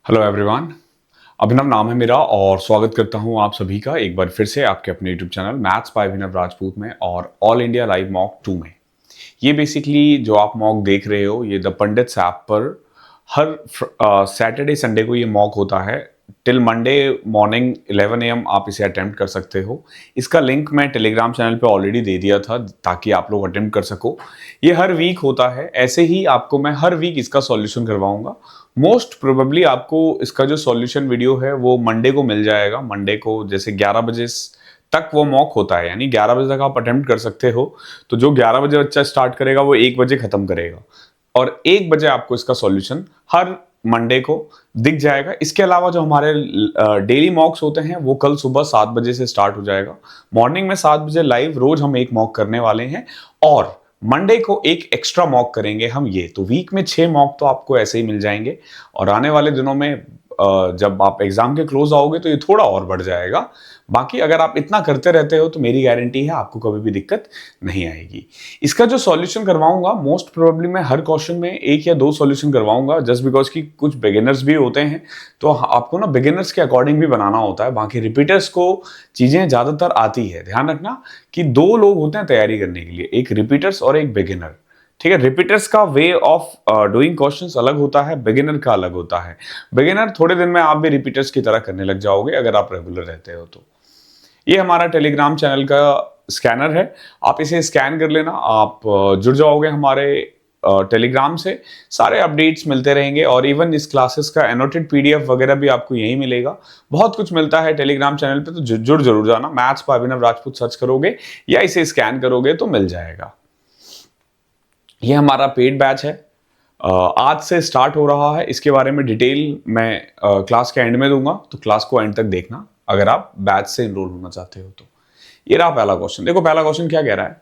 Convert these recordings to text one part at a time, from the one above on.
Hello everyone. अभिनव नाम है मेरा और स्वागत करता हूं आप सभी का एक बार फिर से आपके अपने यूट्यूब चैनल मैथ्स बाय अभिनव राजपूत में और ऑल इंडिया लाइव मॉक 2 में। ये बेसिकली जो आप मॉक देख रहे हो ये द पंडित्स ऐप पर हर सैटरडे संडे को ये मॉक होता है। टिल मंडे मॉर्निंग 11 AM आप इसे अटेम्प्ट कर सकते हो। इसका लिंक मैं टेलीग्राम चैनल पे ऑलरेडी दे दिया था ताकि आप लोग अटेम्प्ट कर सको। ये हर वीक होता है, ऐसे ही आपको मैं हर वीक इसका सॉल्यूशन करवाऊंगा। मोस्ट प्रोबेबली आपको इसका जो सॉल्यूशन वीडियो है वो मंडे को मिल जाएगा। मंडे को जैसे 11 बजे तक वो मॉक होता है, यानी 11 बजे तक आप अटेम्प्ट कर सकते हो। तो जो 11 बजे बच्चा स्टार्ट करेगा वो 1 बजे खत्म करेगा और 1 बजे आपको इसका सॉल्यूशन हर मंडे को दिख जाएगा। इसके अलावा जो हमारे डेली मॉक्स होते हैं वो कल सुबह 7 बजे से स्टार्ट हो जाएगा। मॉर्निंग में 7 बजे लाइव रोज हम एक मॉक करने वाले हैं और मंडे को एक एक्स्ट्रा मॉक करेंगे हम। ये तो वीक में 6 मॉक तो आपको ऐसे ही मिल जाएंगे और आने वाले दिनों में जब आप एग्जाम के क्लोज आओगे तो ये थोड़ा और बढ़ जाएगा। बाकी अगर आप इतना करते रहते हो तो मेरी गारंटी है आपको कभी भी दिक्कत नहीं आएगी। इसका जो सॉल्यूशन करवाऊंगा मोस्ट प्रोबेबली मैं हर क्वेश्चन में 1 या 2 सॉल्यूशन करवाऊंगा, जस्ट बिकॉज कि कुछ बिगिनर्स भी होते हैं तो आपको ना बिगिनर्स के अकॉर्डिंग भी बनाना होता है। बाकी रिपीटर्स को चीजें ज्यादातर आती है। ध्यान रखना कि 2 लोग होते हैं तैयारी करने के लिए, एक रिपीटर्स और एक बिगिनर। ठीक है, रिपीटर्स का वे ऑफ डूइंग क्वेश्चंस अलग होता है, बिगिनर का अलग होता है। बिगिनर थोड़े दिन में आप भी रिपीटर्स की तरह करने लग जाओगे अगर आप रेगुलर रहते हो तो। ये हमारा टेलीग्राम चैनल का स्कैनर है, आप इसे स्कैन कर लेना। आप जुड़ जाओगे हमारे टेलीग्राम से, सारे अपडेट्स मिलते रहेंगे और इवन इस क्लासेस का एनोटेड PDF वगैरह भी आपको यहीं मिलेगा। बहुत कुछ मिलता है टेलीग्राम चैनल पे, तो जुड़ जरूर जाना। Maths by Abhinav Rajput search करोगे या इसे स्कैन करोगे तो मिल जाएगा। ये हमारा पेड बैच है, आज से स्टार्ट हो रहा है। इसके बारे में डिटेल मैं क्लास के एंड में दूंगा, तो क्लास को एंड तक देखना अगर आप बैच से इनरोल होना चाहते हो तो। ये रहा पहला क्वेश्चन। देखो पहला क्वेश्चन क्या कह रहा है।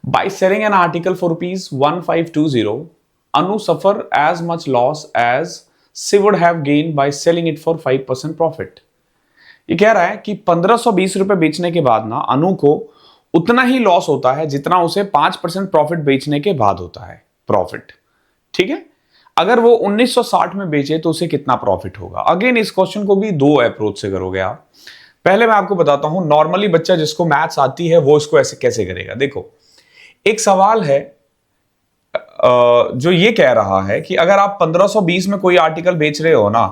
By selling an article for ₹1520 Anu suffer as much loss as she would have gain by selling it for 5% profit. ये कह रहा है कि 1520 रुपए बेचने के बाद ना अनु को उतना ही लॉस होता है जितना उसे 5% प्रॉफिट बेचने के बाद होता है प्रॉफिट। ठीक है, अगर वो 1960 में बेचे तो उसे कितना प्रॉफिट होगा। अगेन इस क्वेश्चन को भी 2 अप्रोच से करोगे आप। पहले मैं आपको बताता हूं, नॉर्मली बच्चा जिसको मैथ्स आती है वो इसको ऐसे कैसे करेगा। देखो एक सवाल है जो ये कह रहा है कि अगर आप 1520 में कोई आर्टिकल बेच रहे हो ना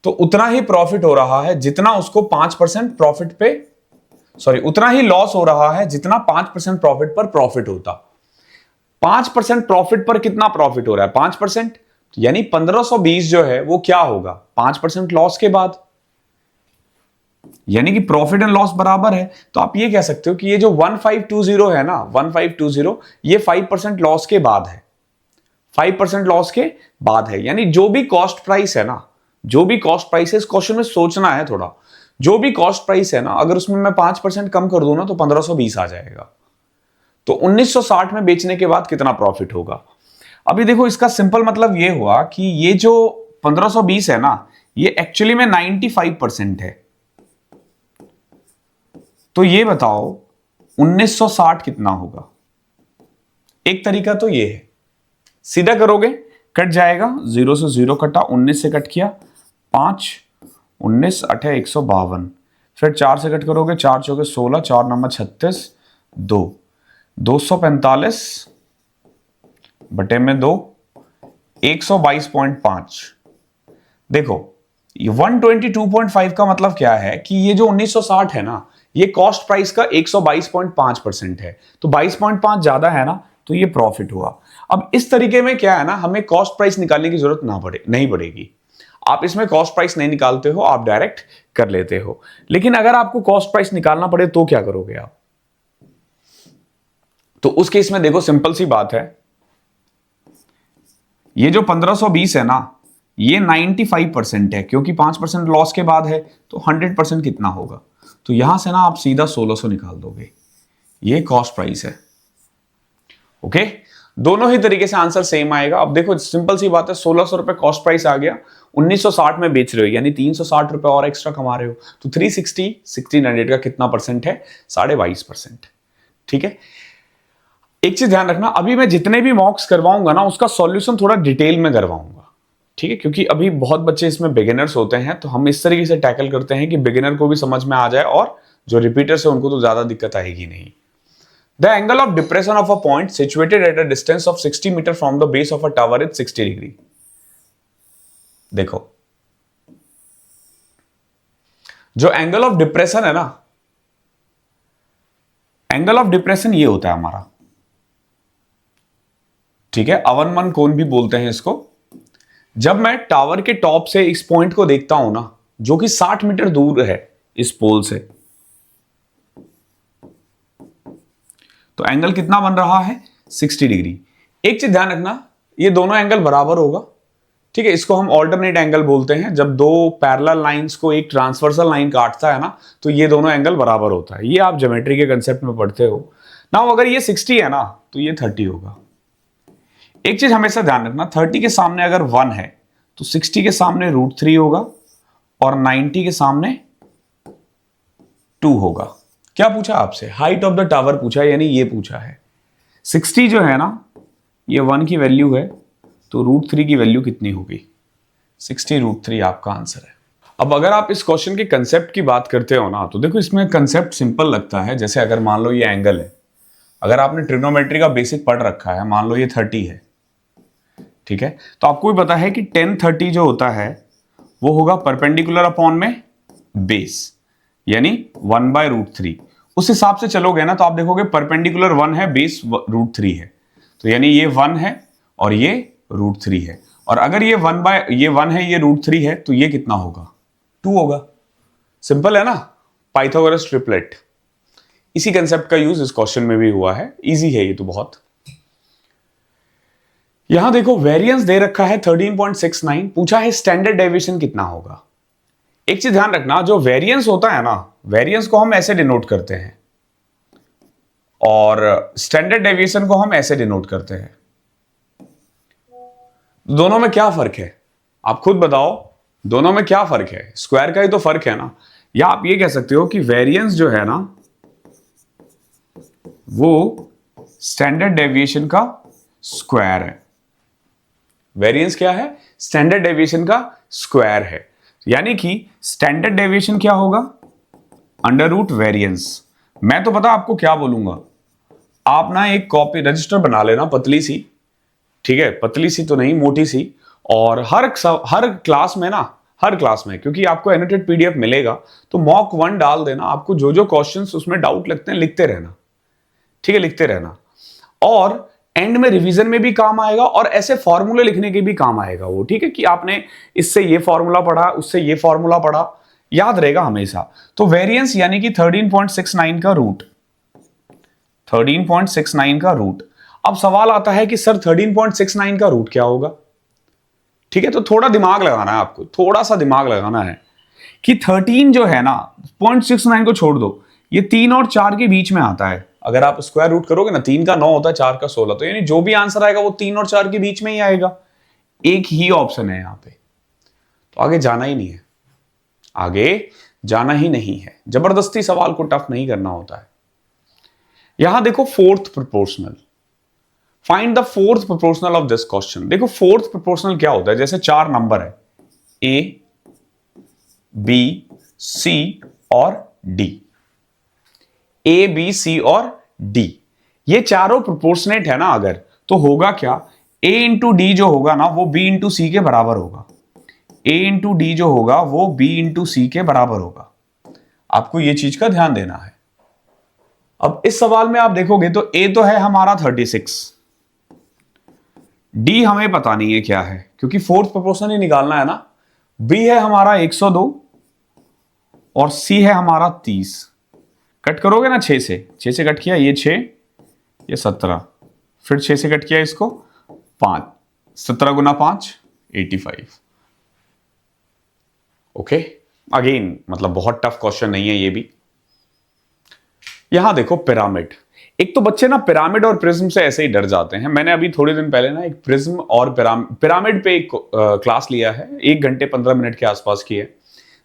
तो उतना ही प्रॉफिट हो रहा है जितना उसको 5% प्रॉफिट पे, सॉरी उतना ही लॉस हो रहा है जितना 5% प्रॉफिट पर प्रॉफिट होता। 5% प्रॉफिट पर कितना प्रॉफिट हो रहा है 5%, यानी 1520 जो है वो क्या होगा 5% लॉस के बाद, यानी कि प्रॉफिट एंड लॉस बराबर है। तो आप ये कह सकते हो कि ये जो 1520 है ना 1520 ये 5% लॉस के बाद है, 5% लॉस के बाद है। यानी जो भी कॉस्ट प्राइस है ना, जो भी कॉस्ट प्राइस है, इस क्वेश्चन में सोचना है थोड़ा। जो भी कॉस्ट प्राइस है ना अगर उसमें मैं 5% कम कर दूं ना तो 1520 आ जाएगा। तो 1960 में बेचने के बाद कितना प्रॉफिट होगा। अभी देखो इसका सिंपल मतलब ये हुआ कि ये जो 1520 है ना ये एक्चुअली में 95% है। तो ये बताओ 1960 कितना होगा। एक तरीका तो ये है, सीधा करोगे कट जाएगा, 0 से 0 कटा, 19 से कट किया 5, 19 8 152, फिर 4 से कट करोगे 4 चौके 16, 4 नंबर 36, 245 बटे में 2, 122.5। देखो 122.5 का मतलब क्या है कि ये जो 1960 है ना ये कॉस्ट प्राइस का 122.5% है, तो 22.5 ज्यादा है ना तो ये प्रॉफिट हुआ। अब इस तरीके में क्या है ना, हमें कॉस्ट प्राइस निकालने की जरूरत नहीं पड़ेगी। आप इसमें कॉस्ट प्राइस नहीं निकालते हो, आप डायरेक्ट कर लेते हो। लेकिन अगर आपको कॉस्ट प्राइस निकालना पड़े तो क्या करोगे आप। तो उस केस में देखो सिंपल सी बात है, ये जो 1520 है ना ये 95% है क्योंकि 5% लॉस के बाद है, तो 100% कितना होगा। तो यहां से ना आप सीधा 1600 निकाल दोगे, ये कॉस्ट प्राइस है। ओके, दोनों ही तरीके से आंसर सेम आएगा। अब देखो सिंपल सी बात है, 1600 रुपए कॉस्ट प्राइस आ गया, 1960 में बेच रहे हो यानी 360 रुपए और एक्स्ट्रा कमा रहे हो, तो 360 1600 का कितना परसेंट है 22.5%। ठीक है, एक चीज ध्यान रखना, अभी मैं जितने भी मॉक्स करवाऊंगा ना उसका सॉल्यूशन थोड़ा डिटेल में करवाऊंगा। ठीक है, क्योंकि अभी बहुत बच्चे इसमें बिगिनर्स होते हैं, तो हम इस तरीके से टैकल करते हैं कि बिगिनर को भी समझ में आ जाए और जो रिपीटर्स है उनको तो ज्यादा दिक्कत आएगी नहीं। The angle of depression of a point situated at a distance of 60 metre from the base of a tower is 60 degree. देखो, जो एंगल ऑफ डिप्रेशन है ना, एंगल ऑफ डिप्रेशन ये होता है हमारा, ठीक है, अवनमन कोण भी बोलते हैं इसको। जब मैं टावर के टॉप से इस पॉइंट को देखता हूं ना, जो कि 60 मीटर दूर है इस पोल से, तो एंगल कितना बन रहा है? 60 डिग्री। एक चीज ध्यान रखना, ये दोनों एंगल बराबर होगा, ठीक है। इसको हम ऑल्टरनेट एंगल बोलते हैं। जब दो पैरेलल लाइंस को एक ट्रांसवर्सल लाइन काटता है ना, तो ये दोनों एंगल बराबर होता है। ये आप ज्योमेट्री के कंसेप्ट में पढ़ते हो ना। अगर ये 60 है ना, तो ये 30 होगा। एक चीज हमेशा ध्यान रखना, 30 के सामने अगर 1 है तो 60 के सामने √3 होगा और 90 के सामने 2 होगा। क्या पूछा आपसे? हाइट ऑफ द टावर पूछा, यानी ये पूछा है। 60 जो है ना, ये 1 की वैल्यू है, तो √3 की वैल्यू कितनी होगी? 60 √3 आपका आंसर है। अब अगर आप इस क्वेश्चन के कंसेप्ट की बात करते हो ना, तो देखो इसमें कंसेप्ट सिंपल लगता है। जैसे अगर मान लो ये एंगल है, अगर आपने ट्रिग्नोमेट्री का बेसिक पढ़ रखा है, मान लो ये 30 है, ठीक है, तो आपको भी पता है कि 10/30 जो होता है वो होगा परपेंडिकुलर अपॉन में बेस, यानी 1/√3। उस हिसाब से चलोगे ना, तो आप देखोगे परपेंडिकुलर 1 है, बेस √3 है, तो यानी ये 1 है और ये √3 है। और अगर ये 1 है, ये √3 है, तो ये कितना होगा? 2 होगा। सिंपल है ना, पाइथागोरस ट्रिपलेट। इसी कंसेप्ट का यूज इस क्वेश्चन में भी हुआ है। इजी है ये तो बहुत। यहां देखो वेरिएंस दे रखा है 13.69, पूछा है स्टैंडर्ड डेविएशन कितना होगा। एक चीज ध्यान रखना, जो वेरिएंस होता है ना, वेरिएंस को हम ऐसे डिनोट करते हैं और स्टैंडर्ड डेविएशन को हम ऐसे डिनोट करते हैं। दोनों में क्या फर्क है? आप खुद बताओ, दोनों में क्या फर्क है? स्क्वायर का ही तो फर्क है ना। या आप ये कह सकते हो कि वेरिएंस जो है ना, वो स्टैंडर्ड डेविएशन का स्क्वायर है। वेरिएंस क्या है? स्टैंडर्ड डेविएशन का स्क्वायर है। यानी कि स्टैंडर्ड डेविएशन क्या होगा? Under root variance. मैं तो पता आपको क्या बोलूंगा, आप ना एक कॉपी रजिस्टर बना लेना, पतली सी, ठीक है, पतली सी तो नहीं, मोटी सी, और हर क्लास में ना, हर क्लास में, क्योंकि आपको एनोटेड पीडीएफ मिलेगा, तो मॉक 1 डाल देना। आपको जो जो क्वेश्चंस उसमें डाउट लगते हैं लिखते रहना, ठीक है, लिखते रहना। और एंड में रिवीजन में भी काम आएगा और ऐसे फॉर्मूले लिखने के भी काम आएगा वो, ठीक है, कि आपने इससे ये फॉर्मूला पढ़ा, उससे ये फॉर्मूला पढ़ा, याद रहेगा हमेशा। तो वेरिएंस यानी कि 13.69 का रूट, 13.69 का रूट। अब सवाल आता है कि सर 13.69 का रूट क्या होगा? ठीक है, तो थोड़ा दिमाग लगाना है आपको, थोड़ा सा दिमाग लगाना है कि 13 जो है ना, 0.69 को छोड़ दो, ये 3 और 4 के बीच में आता है। अगर आप स्क्वायर रूट करोगे ना, 3 का 9 होता है, 4 का 16, तो यानी जो भी आंसर आएगा वो 3 और 4 के बीच में ही आएगा। एक ही ऑप्शन है यहां पे, तो आगे जाना ही नहीं है, आगे जाना ही नहीं है। जबरदस्ती सवाल को टफ नहीं करना होता है। यहां देखो fourth proportional, find the fourth proportional of this question. देखो फोर्थ प्रोपोर्शनल क्या होता है? जैसे 4 नंबर है, ए, बी, सी और डी। ए, बी, सी और डी, ये चारों प्रोपोर्शनेट है ना अगर, तो होगा क्या? ए इंटू डी जो होगा ना, वो बी इंटू सी के बराबर होगा। ए इंटू डी जो होगा वो बी इंटू सी के बराबर होगा। आपको ये चीज का ध्यान देना है। अब इस सवाल में आप देखोगे तो ए तो है हमारा 36, डी हमें पता नहीं है क्या है, क्योंकि फोर्थ प्रोपोर्शनल ही निकालना है ना। बी है हमारा 102 और सी है हमारा 30। कट करोगे ना 6 से, 6 से कट किया, ये 6, ये 17, फिर 6 से कट किया इसको 5, 17 गुना 5 85। ओके, अगेन मतलब बहुत टफ क्वेश्चन नहीं है ये भी। यहां देखो पिरामिड। एक तो बच्चे ना पिरामिड और प्रिज्म से ऐसे ही डर जाते हैं। मैंने अभी थोड़े दिन पहले ना एक प्रिज्म और पिरामिड पे एक क्लास लिया है, 1 घंटे 15 मिनट के आसपास की है,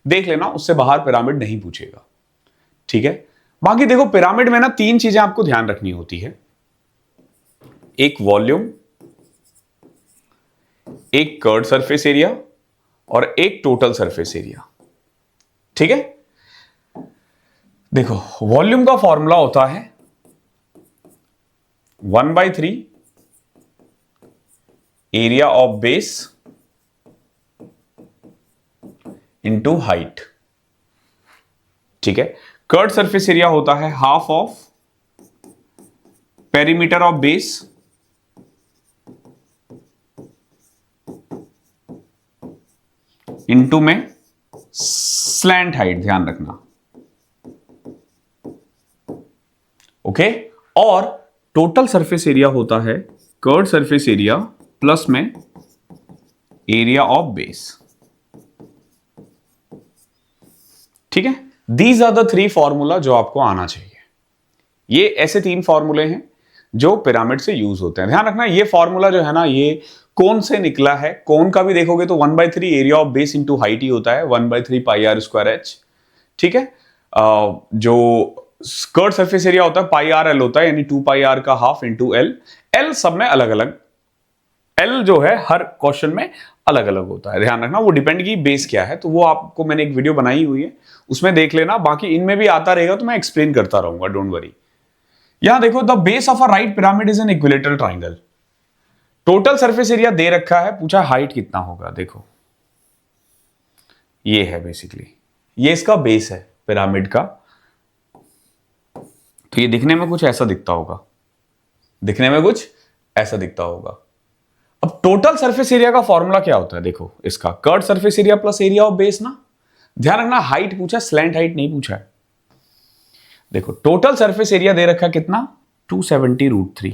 देख लेना, उससे बाहर पिरामिड नहीं पूछेगा, ठीक है। बाकी देखो पिरामिड में ना 3 चीजें आपको ध्यान रखनी होती है, एक वॉल्यूम, एक कर्ड सरफेस एरिया और एक टोटल सरफेस एरिया। ठीक है, देखो वॉल्यूम का फॉर्मूला होता है 1/3 area of base into height. ठीक है, कर्ड सरफेस एरिया होता है half of perimeter of base into में स्लैंट हाइट, ध्यान रखना। ओके, और टोटल सरफेस एरिया होता है कर्ड सरफेस एरिया प्लस में एरिया ऑफ बेस। ठीक है, दीज आर द 3 फॉर्मूला जो आपको आना चाहिए। ये ऐसे 3 फॉर्मूले हैं जो पिरामिड से यूज होते हैं। ध्यान रखना, ये फॉर्मूला जो है ना, ये कौन से निकला है, कौन का भी देखोगे तो 1/3 area of base into height ही होता है, 1/3 पाई आर स्क्वायर एच। ठीक है, जो कर्ड सरफेस एरिया होता है पाई आर एल होता है, यानी 2 पाई आर का हाफ इंटू एल। एल सब में अलग अलग, एल जो है हर क्वेश्चन में अलग अलग होता है। ध्यान रखना, वो डिपेंड की बेस क्या है, तो वो आपको मैंने एक वीडियो बनाई हुई है, उसमें देख लेना। बाकी इनमें भी आता रहेगा तो मैं एक्सप्लेन करता रहूंगा, डोंट वरी। यहां देखो, the base of a right pyramid is an equilateral triangle. Total surface area दे रखा है, पूछा हाइट कितना होगा। देखो ये है बेसिकली, ये इसका बेस है पिरामिड का। तो ये दिखने में कुछ ऐसा दिखता होगा, दिखने में कुछ ऐसा दिखता होगा। अब टोटल सरफेस एरिया का फॉर्मूला क्या होता है, देखो इसका curved surface area plus area of base ना। ध्यान रखना, हाइट पूछा, स्लैंट हाइट नहीं पूछा है। देखो टोटल सरफेस एरिया दे रखा कितना, 270√3।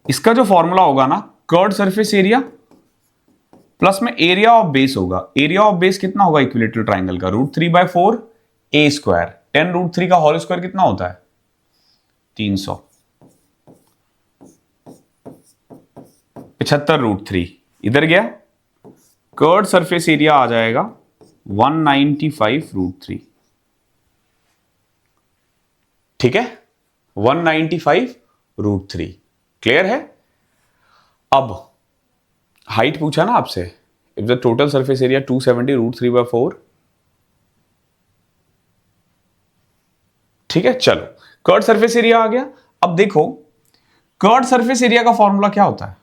इसका जो फॉर्मूला होगा ना, कर्ड सरफेस एरिया प्लस में एरिया ऑफ बेस होगा। एरिया ऑफ बेस कितना होगा इक्विलेटरल ट्राइंगल का, √3/4 ए स्क्वायर। 10√3 का होल स्क्वायर कितना होता है, 300। 75√3 इधर गया, कर्ड सरफेस एरिया आ जाएगा 195√3। ठीक है, 195√3। क्लियर है। अब हाइट पूछा ना आपसे, if the total surface area 270√3/4। ठीक है, चलो कर्ड सरफेस एरिया आ गया। अब देखो कर्ड सरफेस एरिया का फॉर्मूला क्या होता है,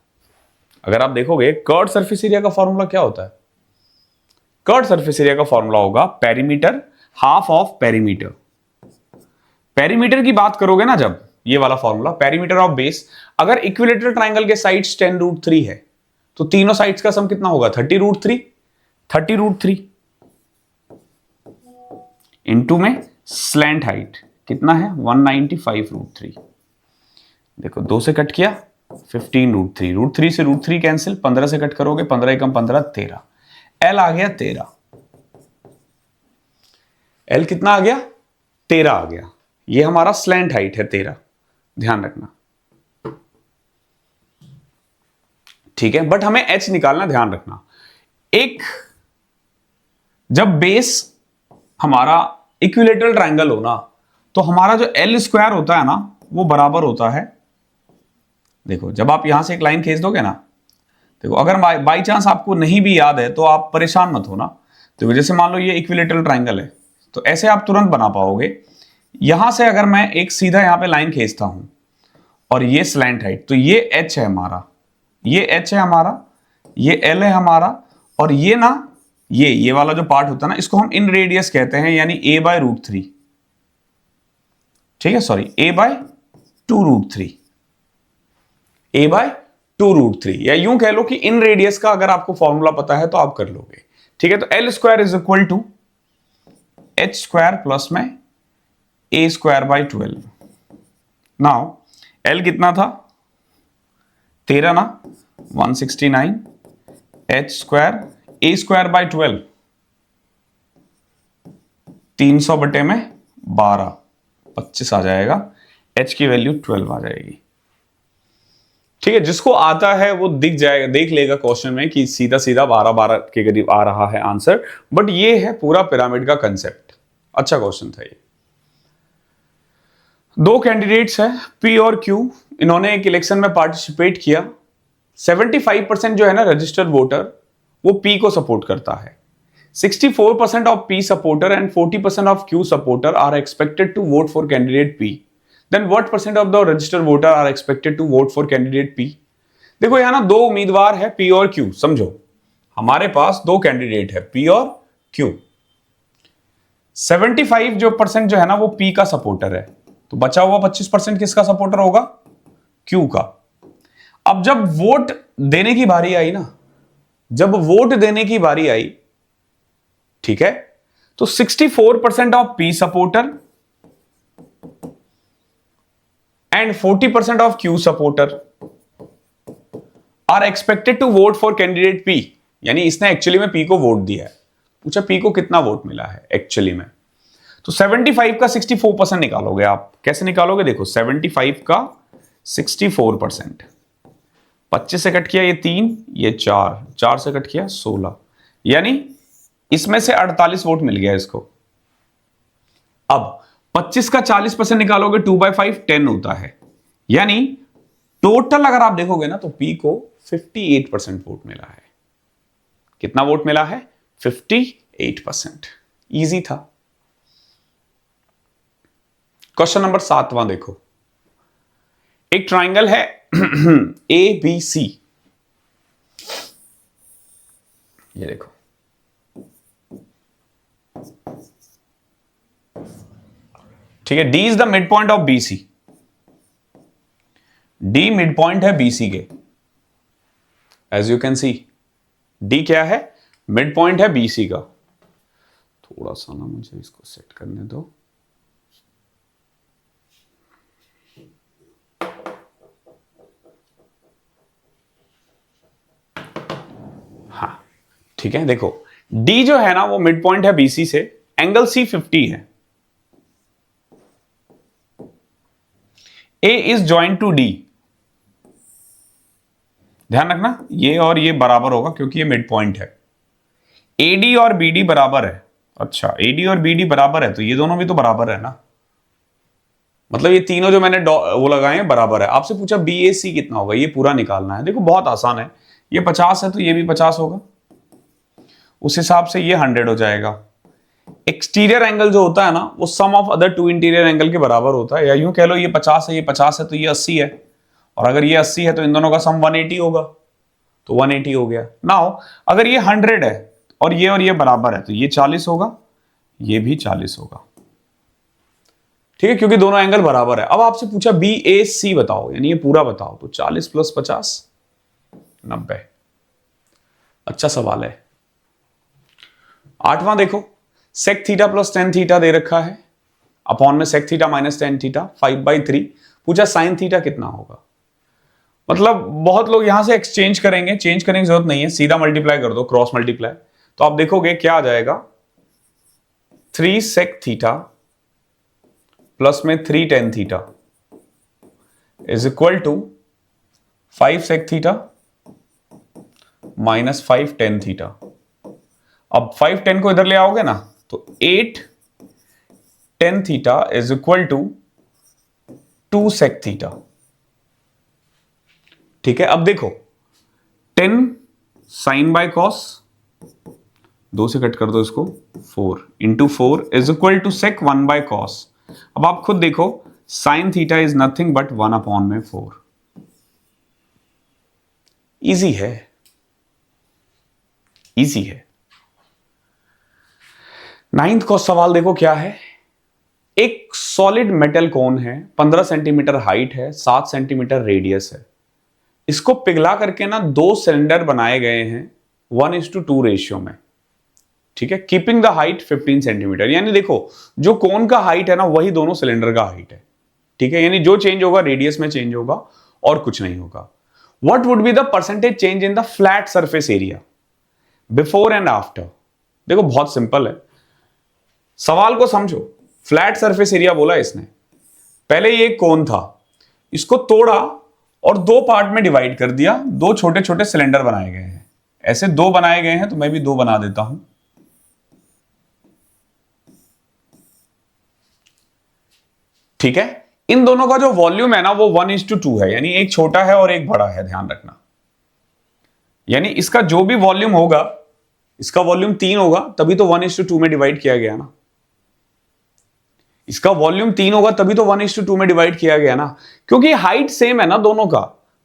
अगर आप देखोगे कर्ड सरफेस एरिया का फॉर्मूला क्या होता है। कर्ड सरफेस एरिया का फॉर्मूला होगा perimeter half of perimeter. Perimeter की बात करोगे ना जब, ये वाला फॉर्मूला पेरीमीटर ऑफ बेस। अगर इक्विलेटरल ट्राइंगल के साइड्स 10√3 है तो तीनों साइड्स का सम कितना होगा, 30√3। 30√3 इंटू में स्लैंट हाइट कितना है, 195√3। देखो 2 से कट किया, 15√3। √3 से √3 कैंसिल, 15 से कट करोगे, 15 एकम 15, 13। एल आ गया 13। एल कितना आ गया, 13 आ गया। ये हमारा स्लैंट हाइट है 13, ध्यान रखना। ठीक है, बट हमें एच निकालना, ध्यान रखना। एक जब बेस हमारा इक्विलेटरल ट्राइंगल हो ना, तो हमारा जो एल स्क्वायर होता है ना, वो बराबर होता है। देखो जब आप यहां से एक लाइन खींच दोगे ना, देखो अगर बाई चांस आपको नहीं भी याद है तो आप परेशान मत हो ना। तो जैसे मान लो ये इक्विलेटरल ट्राइंगल है, तो ऐसे आप तुरंत बना पाओगे। यहां से अगर मैं एक सीधा यहां पे लाइन खींचता हूं और ये स्लैंट हाइट, तो ये एच है हमारा, ये एच है हमारा, ये एल है हमारा, और ये ना ये वाला जो पार्ट होता है ना, इसको हम इन रेडियस कहते हैं, यानी a/√3। ठीक है, सॉरी a/2√3, a/2√3, या यूं कह लो कि इन रेडियस का अगर आपको फॉर्मूला पता है तो आप कर लोगे। ठीक है, तो L square is equal to H square plus में a²/12। नाउ एल कितना था, 13 ना, 169। एच स्क्वायर, a²/12 300/12, 25 आ जाएगा। h की वैल्यू 12 आ जाएगी। ठीक है, जिसको आता है वो दिख जाएगा, देख लेगा क्वेश्चन में कि सीधा सीधा 12 के करीब आ रहा है आंसर। बट ये है पूरा पिरामिड का कंसेप्ट। अच्छा क्वेश्चन था ये। 2 कैंडिडेट्स हैं P और Q, इन्होंने एक इलेक्शन में पार्टिसिपेट किया। 75% जो है ना रजिस्टर्ड वोटर, वो पी को सपोर्ट करता है। 64% of P supporter and 40% of Q supporter are expected to vote for candidate P. Then what percent of the registered voter are expected to vote for candidate P. देखो यहां ना दो उम्मीदवार है, पी और क्यू। समझो हमारे पास दो कैंडिडेट है, पी और क्यू। 75 जो परसेंट जो है ना वो पी का सपोर्टर है, तो बचा हुआ 25% किसका सपोर्टर होगा? क्यू का। अब जब वोट देने की बारी आई ना, जब वोट देने की बारी आई, ठीक है, तो 64% of P supporter and 40% of Q supporter are expected to vote for candidate P. यानी इसने एक्चुअली में पी को वोट दिया है। पूछा पी को कितना वोट मिला है एक्चुअली में। तो 75 का 64% निकालोगे आप। कैसे निकालोगे? देखो 75 का 64%, 25 से कट किया ये 3, ये 4, 4 से कट किया 16, यानी इसमें से 48 वोट मिल गया इसको। अब 25 का 40% निकालोगे 2/5 10 होता है, यानी टोटल अगर आप देखोगे ना तो पी को 58% वोट मिला है। कितना वोट मिला है? 58%। इजी था। क्वेश्चन नंबर 7वां देखो। एक ट्राइंगल है ए बी सी। ये देखो, ठीक है। D is the mid point of B C. D mid point है बी सी के। As you can see, D क्या है? मिड पॉइंट है बी सी का। थोड़ा सा ना मुझे इसको सेट करने दो। हाँ ठीक है, देखो डी जो है ना वो मिड पॉइंट है बीसी से। एंगल सी 50 है। ए इज जॉइंट टू डी। ध्यान रखना ये और ये बराबर होगा क्योंकि ये मिड पॉइंट है। एडी और बीडी बराबर है। अच्छा, एडी और बीडी बराबर है तो ये दोनों भी तो बराबर है ना, मतलब ये तीनों जो मैंने वो लगाए हैं बराबर है। आपसे पूछा बी ए सी कितना होगा, ये पूरा निकालना है। देखो बहुत आसान है, ये 50 है तो ये भी 50 होगा, उस हिसाब से ये 100 हो जाएगा। एक्सटीरियर एंगल जो होता है ना वो sum of other two interior angle के बराबर होता है, या यूं कह लो ये 50 है, ये 50 है तो ये 80 है, और अगर ये 80 है तो इन दोनों का सम 180 होगा, तो 180 हो गया। नाउ अगर ये 100 है और ये बराबर है तो ये 40 होगा, ये भी 40 होगा, ठीक है, क्योंकि दोनों एंगल बराबर है। अब आपसे पूछा बी ए सी बताओ, यानी ये पूरा बताओ, तो 40 + 50 90। अच्छा सवाल है। 8वां देखो, sec theta plus tan theta दे रखा है, अपॉन में sec theta minus tan theta 5/3। पूछा साइन थीटा कितना होगा। मतलब बहुत लोग यहां से एक्सचेंज करेंगे, चेंज करने की जरूरत नहीं है, सीधा मल्टीप्लाई कर दो, क्रॉस मल्टीप्लाई। तो आप देखोगे क्या आ जाएगा, 3 सेक थीटा प्लस में 3 tan theta is equal to 5 sec theta minus 5 tan theta. अब 5 टेन को इधर ले आओगे ना तो 8 tan theta is equal to 2 sec theta. ठीक है, अब देखो 10 साइन बाय कॉस, 2 से कट कर दो इसको, 4 into 4 is equal to sec 1 by cos. अब आप खुद देखो sine theta is nothing but 1/4। Easy है, इजी है। 9th का सवाल देखो क्या है। एक सॉलिड मेटल कोन है, 15 सेंटीमीटर हाइट है, 7 सेंटीमीटर रेडियस है। इसको पिघला करके ना 2 सिलेंडर बनाए गए हैं 1:2 रेशियो में, ठीक है, कीपिंग द हाइट 15 सेंटीमीटर। यानी देखो जो कोन का हाइट है ना वही दोनों सिलेंडर का हाइट है, ठीक है, यानी जो चेंज होगा रेडियस में चेंज होगा और कुछ नहीं होगा। What would be the percentage change in the flat surface area before and after. देखो बहुत सिंपल है, सवाल को समझो। फ्लैट सरफेस एरिया बोला इसने, पहले ये कोन था, इसको तोड़ा और 2 पार्ट में डिवाइड कर दिया, 2 छोटे छोटे सिलेंडर बनाए गए हैं। ऐसे 2 बनाए गए हैं तो मैं भी 2 बना देता हूं। ठीक है, इन दोनों का जो वॉल्यूम है ना वो 1:2 है, यानी एक छोटा है और एक बड़ा है, ध्यान रखना। यानी इसका जो भी वॉल्यूम होगा, इसका वॉल्यूम 3 होगा, तभी तो 1:2 में डिवाइड किया गया ना। इसका वॉल्यूम 3 होगा तभी तो 1:2 में डिवाइड किया गया ना, क्योंकि हाइट सेम है ना दोनों का।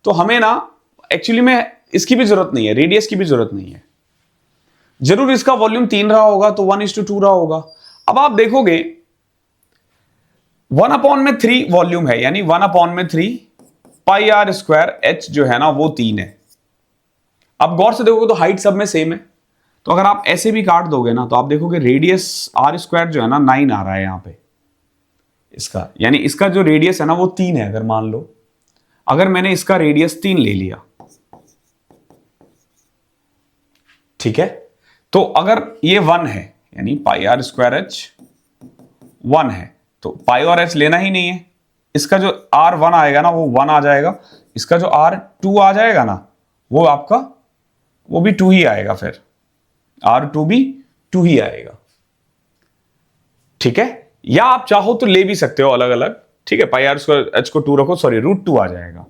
तो हमें ना एक्चुअली में इसकी भी जरूरत नहीं है, रेडियस की भी जरूरत नहीं है। जरूर इसका वॉल्यूम 3 रहा होगा तो 1:2 रहा होगा। अब आप देखोगे 1/3 वॉल्यूम है, यानी 1/3 पाई आर स्क्वायर एच जो है ना वो 3 है। अब गौर से देखोगे तो हाइट सब में सेम है, तो अगर आप ऐसे भी काट दोगे ना तो आप देखोगे रेडियस आर स्क्वायर जो है ना 9 आ रहा है यहां पे इसका, यानी इसका जो रेडियस है ना वो 3 है। अगर मान लो अगर मैंने इसका रेडियस 3 ले लिया, ठीक है, तो अगर ये 1 है यानी पाई आर स्क्वायर एच 1 है, तो पाई और एच लेना ही नहीं है। इसका जो R1 आएगा ना वो 1 आ जाएगा, इसका जो R2 आ जाएगा ना वो आपका वो भी 2 ही आएगा, फिर R2 भी 2 ही आएगा। ठीक है, या आप चाहो तो ले भी सकते हो अलग अलग, ठीक है, पाई आर स्क्वायर एच को 2 रखो, सॉरी √2 आ जाएगा।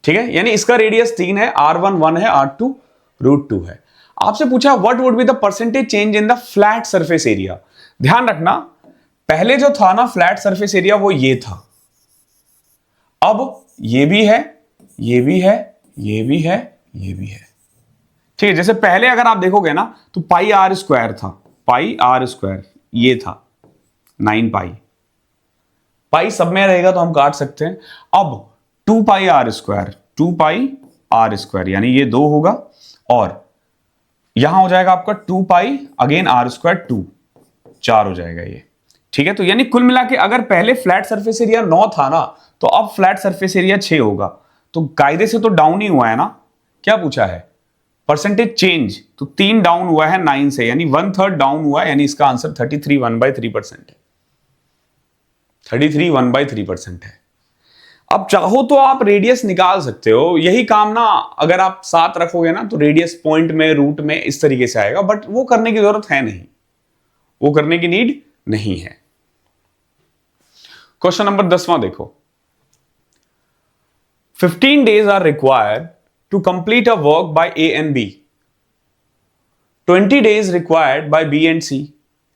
ठीक है, यानी इसका रेडियस 3 है, R1 1 है, R2 √2 है। आपसे पूछा what would be the percentage change in the flat surface area. ध्यान रखना, पहले जो था ना फ्लैट सरफेस एरिया वो ये था, अब ये भी है, ये भी है, ये भी है, ये भी है। ठीक है, जैसे पहले अगर आप देखोगे ना तो पाई आर स्क्वायर था, पाई आर स्क्वायर ये था 9 पाई, पाई सब में रहेगा तो हम काट सकते हैं। अब 2 pi r square, 2 pi r square यानी ये 2 होगा, और यहां हो जाएगा आपका 2 पाई अगेन आर स्क्वायर 2, 4 हो जाएगा ये। ठीक है, तो यानी कुल मिला के अगर पहले फ्लैट सरफेस एरिया 9 था ना तो अब फ्लैट सरफेस एरिया 6 होगा। तो कायदे से तो डाउन ही हुआ है ना। क्या पूछा है, परसेंटेज चेंज, तो 3 डाउन हुआ है 9 से, यानी 1/3 डाउन हुआ है, यानी इसका आंसर 33 1/3% है। 33 1/3% है। अब चाहो तो आप रेडियस निकाल सकते हो, यही काम ना अगर आप साथ रखोगे ना तो रेडियस पॉइंट में रूट में इस तरीके से आएगा, बट वो करने की जरूरत है नहीं, वो करने की नीड नहीं है। क्वेश्चन नंबर 10वां देखो, 15 days are required to complete a work by A and B. 20 days required by B and C,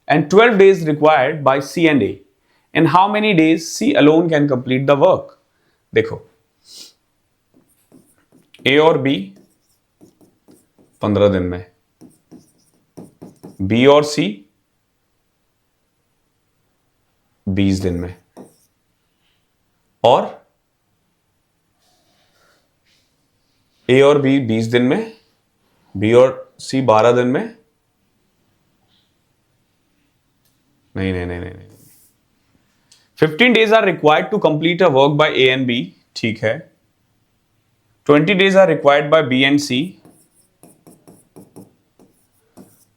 and 12 days required by C and A. In how many days C alone can complete the work? देखो, A और B 15 दिन में, B और C 20 दिन में, और A और B 20 दिन में, B और C 12 दिन में, नहीं नहीं नहीं नहीं, 15 days are required to complete a work by A and B, ठीक है, 20 days are required by B and C,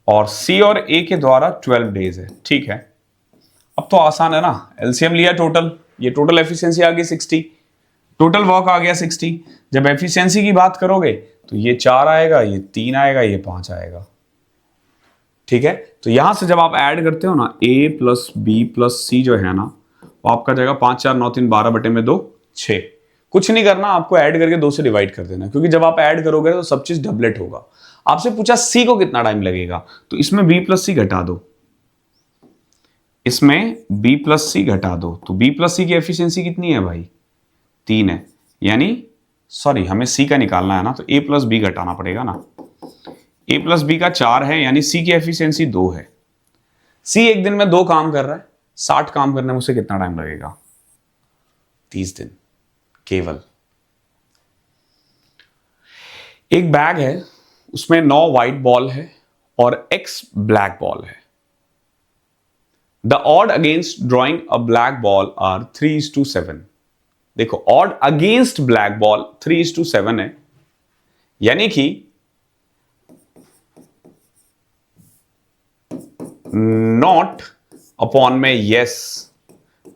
और C और A के द्वारा 12 डेज है। ठीक है, अब तो आसान है ना, एलसीएम लिया टोटल, ये टोटल एफिशिएंसी आ गई 60, टोटल वर्क आ गया 60। जब एफिशिएंसी की बात करोगे तो ये 4 आएगा, ये 3 आएगा, ये 5 आएगा। ठीक है, तो यहां से जब आप ऐड करते हो ना A plus B plus C जो है ना वो आपका जाएगा 5 4 9 3 12/2 6। कुछ नहीं करना, आपको ऐड करके 2 से डिवाइड कर देना, क्योंकि जब आप ऐड करोगे तो सब चीज डबलेट होगा। आपसे पूछा C को कितना टाइम लगेगा, तो इसमें B प्लस C घटा दो, इसमें B प्लस C घटा दो, तो B प्लस C की एफिशिएंसी कितनी है भाई, 3 है, यानी सॉरी हमें C का निकालना है ना, तो A प्लस B घटाना पड़ेगा ना, A प्लस B का 4 है, यानी C की एफिशिएंसी 2 है। C एक दिन में 2 काम कर रहा है, 60 काम करने में उसे कितना टाइम लगेगा, 30 दिन केवल। एक बैग है, उसमें 9 व्हाइट बॉल है और X ब्लैक बॉल है। The odd against drawing a black ball are 3:7। देखो, ऑड अगेंस्ट ब्लैक बॉल 3:7 है, यानी कि नॉट अपॉन में यस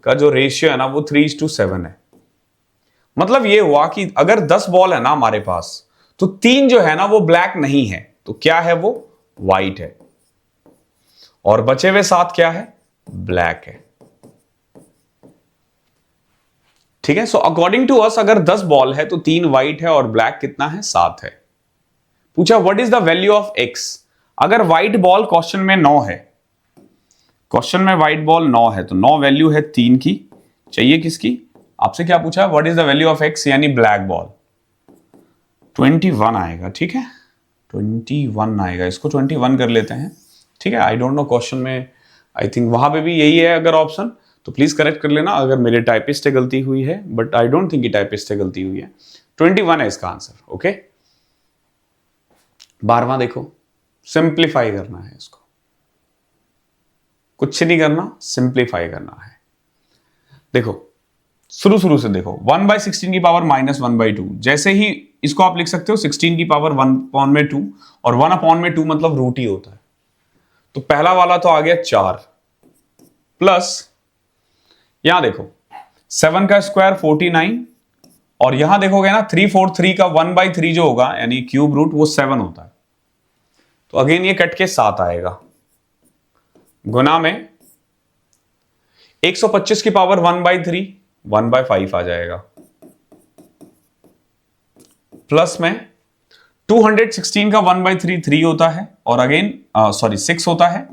का जो रेशियो है ना वो 3:7 है। मतलब ये हुआ कि अगर 10 बॉल है ना हमारे पास, तो 3 जो है ना वो ब्लैक नहीं है, तो क्या है वो व्हाइट है, और बचे हुए 7 क्या है, ब्लैक है। ठीक है, सो अकॉर्डिंग टू अस अगर 10 बॉल है तो 3 व्हाइट है और ब्लैक कितना है, 7 है। पूछा what is the value of x. अगर व्हाइट बॉल क्वेश्चन में 9 है, क्वेश्चन में व्हाइट बॉल 9 है तो 9 वैल्यू है 3 की, चाहिए किसकी, आपसे क्या पूछा है, what is the value of x यानी ब्लैक बॉल, 21 आएगा। ठीक है, 21 आएगा, इसको 21 कर लेते हैं। ठीक है, आई डोंट नो क्वेश्चन में, आई थिंक वहां पे भी यही है अगर ऑप्शन, तो प्लीज करेक्ट कर लेना अगर मेरे टाइपिस्ट से गलती हुई है, but I don't think typist से गलती हुई है। 21 है इसका आंसर। ओके, 12वां देखो, सिंप्लीफाई करना है इसको, कुछ नहीं करना, सिंप्लीफाई करना है। देखो शुरू से देखो, 1/16 की पावर -1/2, जैसे ही इसको आप लिख सकते हो 16 की पावर 1/2, और 1/2 मतलब रूट ही होता है। तो पहला वाला तो आ गया 4, प्लस यहां देखो 7 का स्क्वायर 49, और यहां देखोगे ना 343 का 1/3 जो होगा यानी क्यूब रूट, वो 7 होता है। तो अगेन ये कट के 7 आएगा, गुना में 125 की पावर 1/3, 1/5 आ जाएगा, प्लस में 216 का 1/3 3 होता है, और अगेन 6 होता है,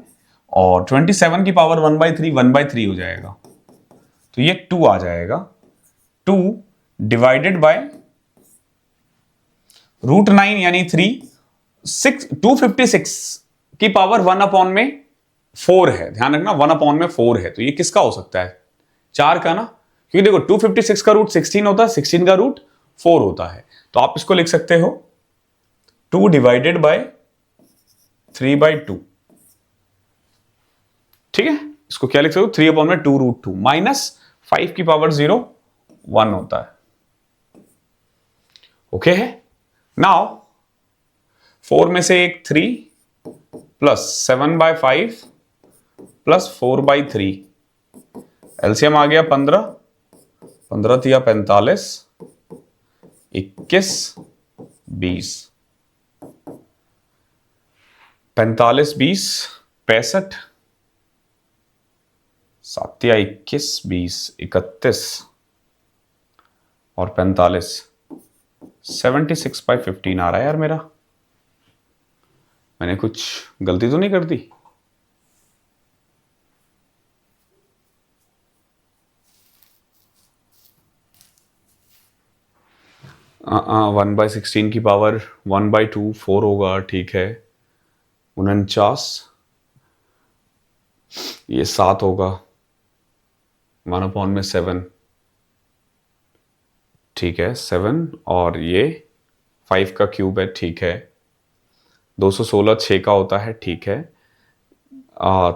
और 27 की पावर 1/3 1/3 हो जाएगा, तो ये 2 आ जाएगा। 2 डिवाइडेड बाय √9 यानी 3, 256 की पावर 1/4 है, ध्यान रखना 1/4 है, तो ये किसका हो सकता है, 4 का ना, क्योंकि देखो 256 का रूट 16 होता है, 16 का रूट 4 होता है, तो आप इसको लिख सकते हो 2 डिवाइडेड बाय 3/2। ठीक है, इसको क्या लिख सकते हो, 3/2 √2 माइनस 5 की पावर 0 1 होता है। ओके है, नाउ 4 में से एक 3 प्लस 7/5 प्लस 4/3, एलसीएम आ गया 15, 15 तिया 45, 21 20, 45 20 65, 7 या 21 20 31 और 45, 76/15 आ रहा है यार मेरा, मैंने कुछ गलती तो नहीं कर दी। वन बाई 16 की पावर 1/2 4 होगा, ठीक है, 49, ये 7 होगा, 1/7, ठीक है 7, और ये 5 का क्यूब है, ठीक है, 216 6 का होता है, ठीक है,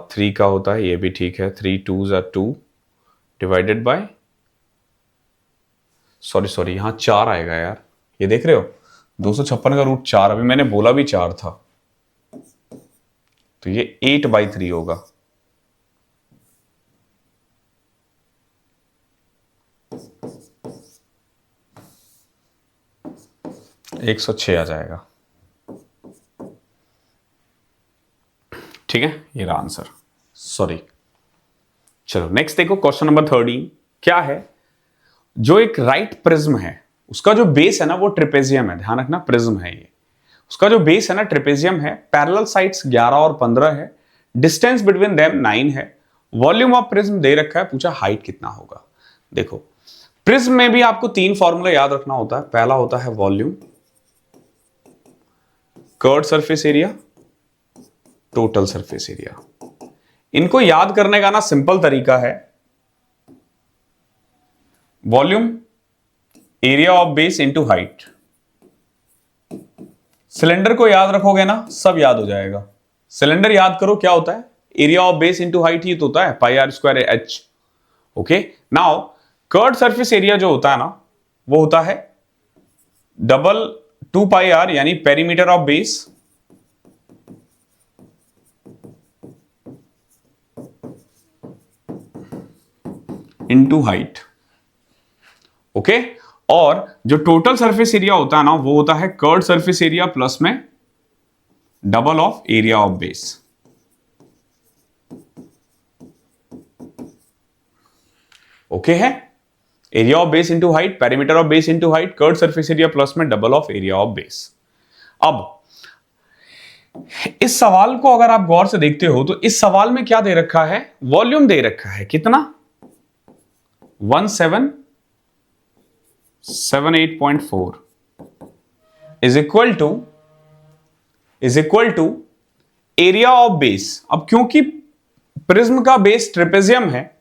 3 का होता है, ये भी ठीक है, 3 2s are 2 divided by, sorry यहां 4 आएगा यार, ये देख रहे हो 256 का रूट 4, अभी मैंने बोला भी 4 था, तो ये 8/3 होगा। एक 106 आ जाएगा। ठीक है, ये रहा आंसर, सॉरी। चलो नेक्स्ट देखो, क्वेश्चन नंबर 13 क्या है, जो एक राइट प्रिज्म है उसका जो बेस है ना वो ट्रिपेजियम है, ध्यान रखना प्रिज्म है ये, उसका जो बेस है ना ट्रिपेजियम है, पैरेलल साइड्स 11 और 15 है, डिस्टेंस बिटवीन देम 9 है, वॉल्यूम ऑफ प्रिज्म दे रखा है, पूछा हाइट कितना होगा। देखो प्रिज्म में भी आपको 3 फॉर्मूला याद रखना होता है, पहला होता है volume, curved surface area, total surface area. इनको याद करने का ना सिंपल तरीका है, volume area of base into height, cylinder को याद रखोगे ना सब याद हो जाएगा। सिलेंडर याद करो क्या होता है, area of base into height ही तो होता है, πr²h। Okay, now curved surface area जो होता है ना वो होता है डबल 2πr यानी perimeter of base into height. Okay, और जो टोटल सरफेस एरिया होता है ना वो होता है कर्व्ड सरफेस एरिया प्लस में double of area of base. Okay है, area of base into height, perimeter of base into height, curve surface area plus में double of area of base. अब इस सवाल को अगर आप गौर से देखते हो तो इस सवाल में क्या दे रखा है, वॉल्यूम दे रखा है कितना, 1778.4 is equal to area of base. अब क्योंकि प्रिज्म का बेस ट्रेपेजियम है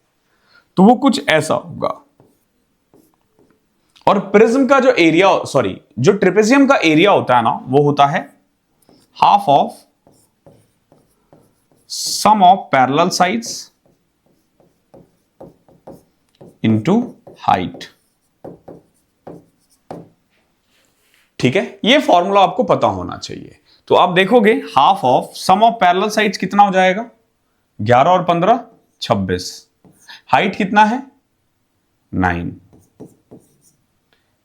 तो वो कुछ ऐसा होगा, और प्रिज्म का जो एरिया, जो ट्रेपेजियम का एरिया होता है ना, वो होता है half of sum of parallel sides into height. ठीक है, ये फॉर्मूला आपको पता होना चाहिए। तो आप देखोगे half of sum of parallel sides कितना हो जाएगा, 11 और 15 26, हाइट कितना है 9,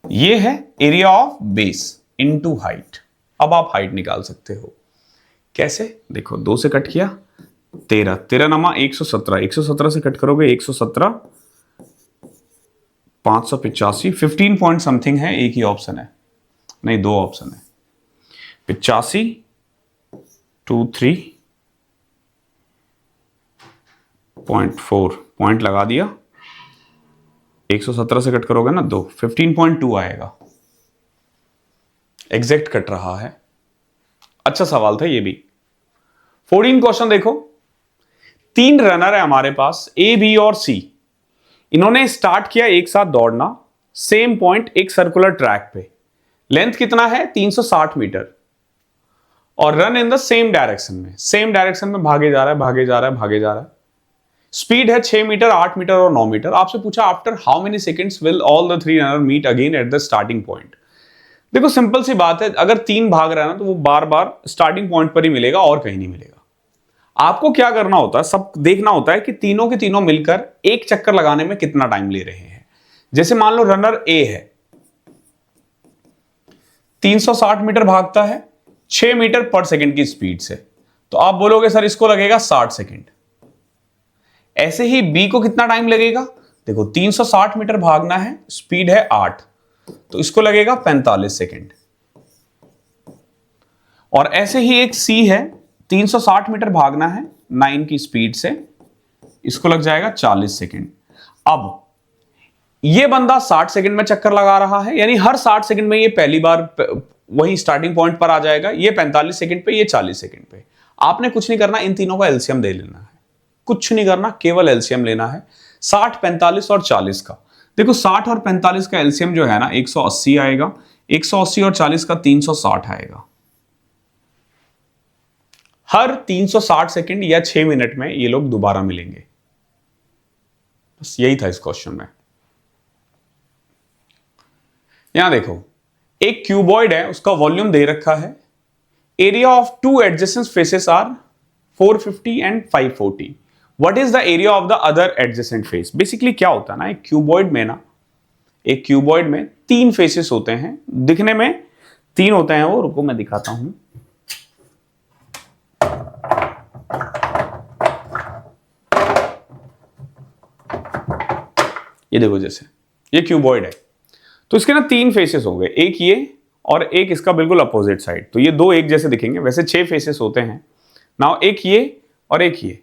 ये है area of base into height. अब आप हाइट निकाल सकते हो कैसे, देखो 2 से कट किया 13, 13 नमा 117, 117 से कट करोगे 117, 585, 15 पॉइंट समथिंग है, एक ही ऑप्शन है, नहीं 2 ऑप्शन है, 85 23.4 पॉइंट लगा दिया, 117 से कट करोगे ना 2, 15.2 आएगा, एग्जैक्ट कट रहा है। अच्छा सवाल था ये भी। 14 क्वेश्चन देखो, 3 रनर है हमारे पास ए, बी और सी। इन्होंने स्टार्ट किया एक साथ दौड़ना, सेम पॉइंट एक सर्कुलर ट्रैक पे, लेंथ कितना है 360 मीटर, और run in the same direction में भागे जा रहा है। स्पीड है 6 मीटर, 8 मीटर और 9 मीटर। आपसे पूछा after how many seconds will all the 3 runner meet again at the starting point. देखो सिंपल सी बात है, अगर 3 भाग रहा है ना तो वो बार बार स्टार्टिंग पॉइंट पर ही मिलेगा और कहीं नहीं मिलेगा। आपको क्या करना होता है, सब देखना होता है कि तीनों के तीनों मिलकर एक चक्कर लगाने में कितना टाइम ले रहे हैं। जैसे मान लो रनर ए है, 360 मीटर भागता है 6 मीटर पर सेकंड की स्पीड से, तो आप बोलोगे सर इसको लगेगा 60 सेकंड। ऐसे ही बी को कितना टाइम लगेगा, देखो 360 मीटर भागना है, स्पीड है 8, तो इसको लगेगा 45 सेकंड। और ऐसे ही एक सी है, 360 मीटर भागना है 9 की स्पीड से, इसको लग जाएगा 40 सेकंड। अब ये बंदा 60 सेकंड में चक्कर लगा रहा है, यानी हर 60 सेकंड में ये पहली बार वही स्टार्टिंग पॉइंट पर आ जाएगा। ये 45 सेकंड पे, ये 40 सेकंड पे। आपने कुछ नहीं करना, इन तीनों का एलसीएम दे लेना है, कुछ नहीं करना, केवल एलसीएम लेना है 60, 45 और 40 का। देखो 60 और 45 का एलसीएम जो है ना 180 आएगा, 180 और 40 का 360 आएगा। हर 360 सेकंड या 6 मिनट में ये लोग दोबारा मिलेंगे। बस यही था इस क्वेश्चन में। यहां देखो एक क्यूबॉइड है, उसका वॉल्यूम दे रखा है, area of 2 adjacent faces are 450 and 540। What is the area of the other adjacent face. Basically क्या होता है ना, एक क्यूबॉइड में 3 फेसेस होते हैं, दिखने में 3 होते हैं वो, रुको मैं दिखाता हूं। ये देखो, जैसे ये क्यूबॉइड है तो इसके ना 3 फेसेस होंगे, एक ये और एक इसका बिल्कुल अपोजिट साइड, तो ये 2 एक जैसे दिखेंगे। वैसे 6 फेसेस होते हैं ना, एक ये और एक ये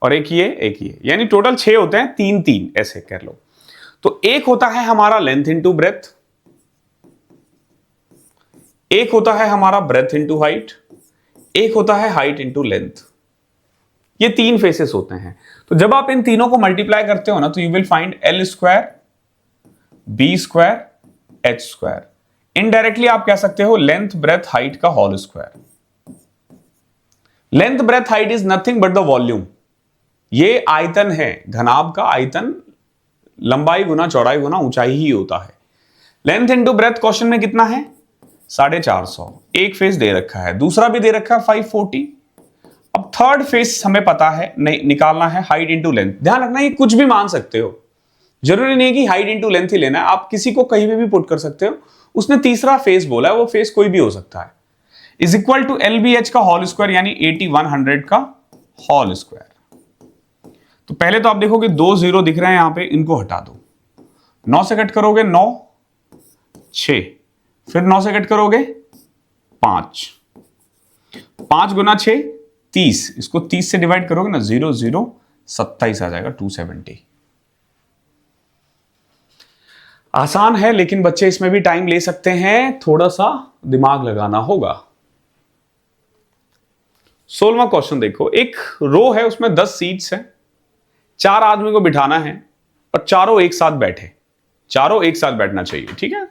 और एक ये, यानी टोटल 6 होते हैं, 3 ऐसे कह लो। तो एक होता है हमारा लेंथ इंटू ब्रेथ, एक होता है हमारा ब्रेथ इंटू हाइट, एक होता है हाइट इंटू लेंथ। ये 3 फेसेस होते हैं। तो जब आप इन तीनों को मल्टीप्लाई करते हो ना, तो you will find L square, B square, H square. Indirectly आप कह सकते हो लेंथ ब्रेथ हाइट का whole square. Length breadth height is nothing but the volume. ये आयतन है, घनाभ का आयतन लंबाई गुना चौड़ाई गुना ऊंचाई ही होता है। लेंथ इंटू ब्रेथ क्वेश्चन में कितना है 450। एक फेस दे रखा है, दूसरा भी दे रखा है 540। अब थर्ड फेस हमें पता है, नहीं निकालना है हाइट इंटू लेंथ। ध्यान रखना ये कुछ भी मान सकते हो, जरूरी नहीं कि हाइट इंटू लेंथ ही लेना है, आप किसी को कहीं भी पुट कर सकते हो। उसने तीसरा फेस बोला है, वो फेस कोई भी हो सकता है। इज इक्वल टू LBH का होल स्क्वायर, यानी 8100 का होल स्क्वायर। तो पहले तो आप देखोगे 2 0 दिख रहे हैं यहां पे, इनको हटा दो। 9 से कट करोगे 9, 6, फिर 9 से कट करोगे 5, 5 गुना 6 30, इसको 30 से डिवाइड करोगे ना 0 0 27 आ जाएगा 270। आसान है लेकिन बच्चे इसमें भी टाइम ले सकते हैं, थोड़ा सा दिमाग लगाना होगा। 16वां क्वेश्चन देखो, एक रो है उसमें 10 सीट्स हैं, 4 आदमी को बिठाना है और चारों एक साथ बैठे, चारों एक साथ बैठना चाहिए, ठीक है।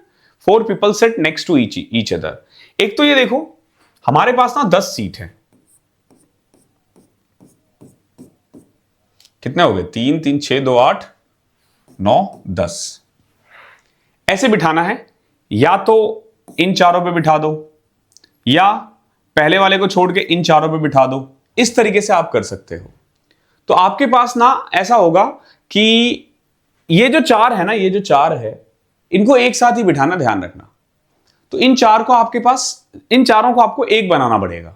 4 people set next to each other. एक तो ये देखो हमारे पास ना 10 सीट है, कितने हो गए 3 3 6 2 8 9 10, ऐसे बिठाना है। या तो इन चारों पे बिठा दो या पहले वाले को छोड़ के इन चारों पे बिठा दो, इस तरीके से आप कर सकते हो। तो आपके पास ना ऐसा होगा कि ये जो 4 है ना, ये जो 4 है इनको एक साथ ही बिठाना, ध्यान रखना। तो इन 4 को आपके पास, इन चारों को आपको एक बनाना पड़ेगा,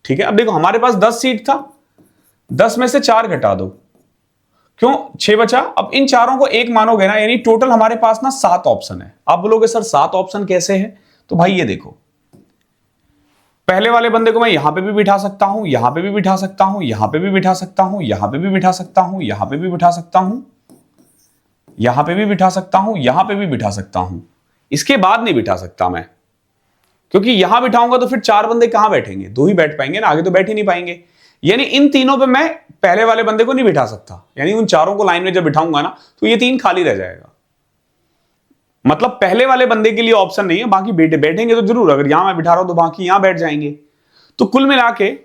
ठीक है। अब देखो हमारे पास 10 सीट था, 10 में से 4 घटा दो, क्यों 6 बचा। अब इन चारों को एक मानोगे ना, यानी टोटल हमारे पास ना 7 ऑप्शन है। आप बोलोगे सर 7 ऑप्शन कैसे है, तो भाई ये देखो, पहले वाले बंदे को मैं यहां पे भी बिठा सकता हूं, यहां पे भी बिठा सकता हूं, यहां पे भी बिठा सकता हूं, यहां पे भी बिठा सकता हूं, यहां पे भी बिठा सकता हूं, यहां पे भी बिठा सकता हूं, यहां पे भी बिठा सकता हूं। इसके बाद नहीं बिठा सकता मैं, क्योंकि यहां बिठाऊंगा तो फिर 4 बंदे कहां बैठेंगे, 2 ही बैठ पाएंगे ना, आगे तो बैठ ही नहीं पाएंगे। यानी इन तीनों पे मैं पहले वाले बंदे को नहीं बिठा सकता, यानी उन चारों को लाइन में जब बिठाऊंगा ना तो ये 3 खाली रह जाएगा। मतलब पहले वाले बंदे के लिए ऑप्शन नहीं है, बाकी बैठेंगे तो जरूर, अगर यहां मैं बिठा रहा हूं तो बाकी यहां बैठ जाएंगे। तो कुल मिला के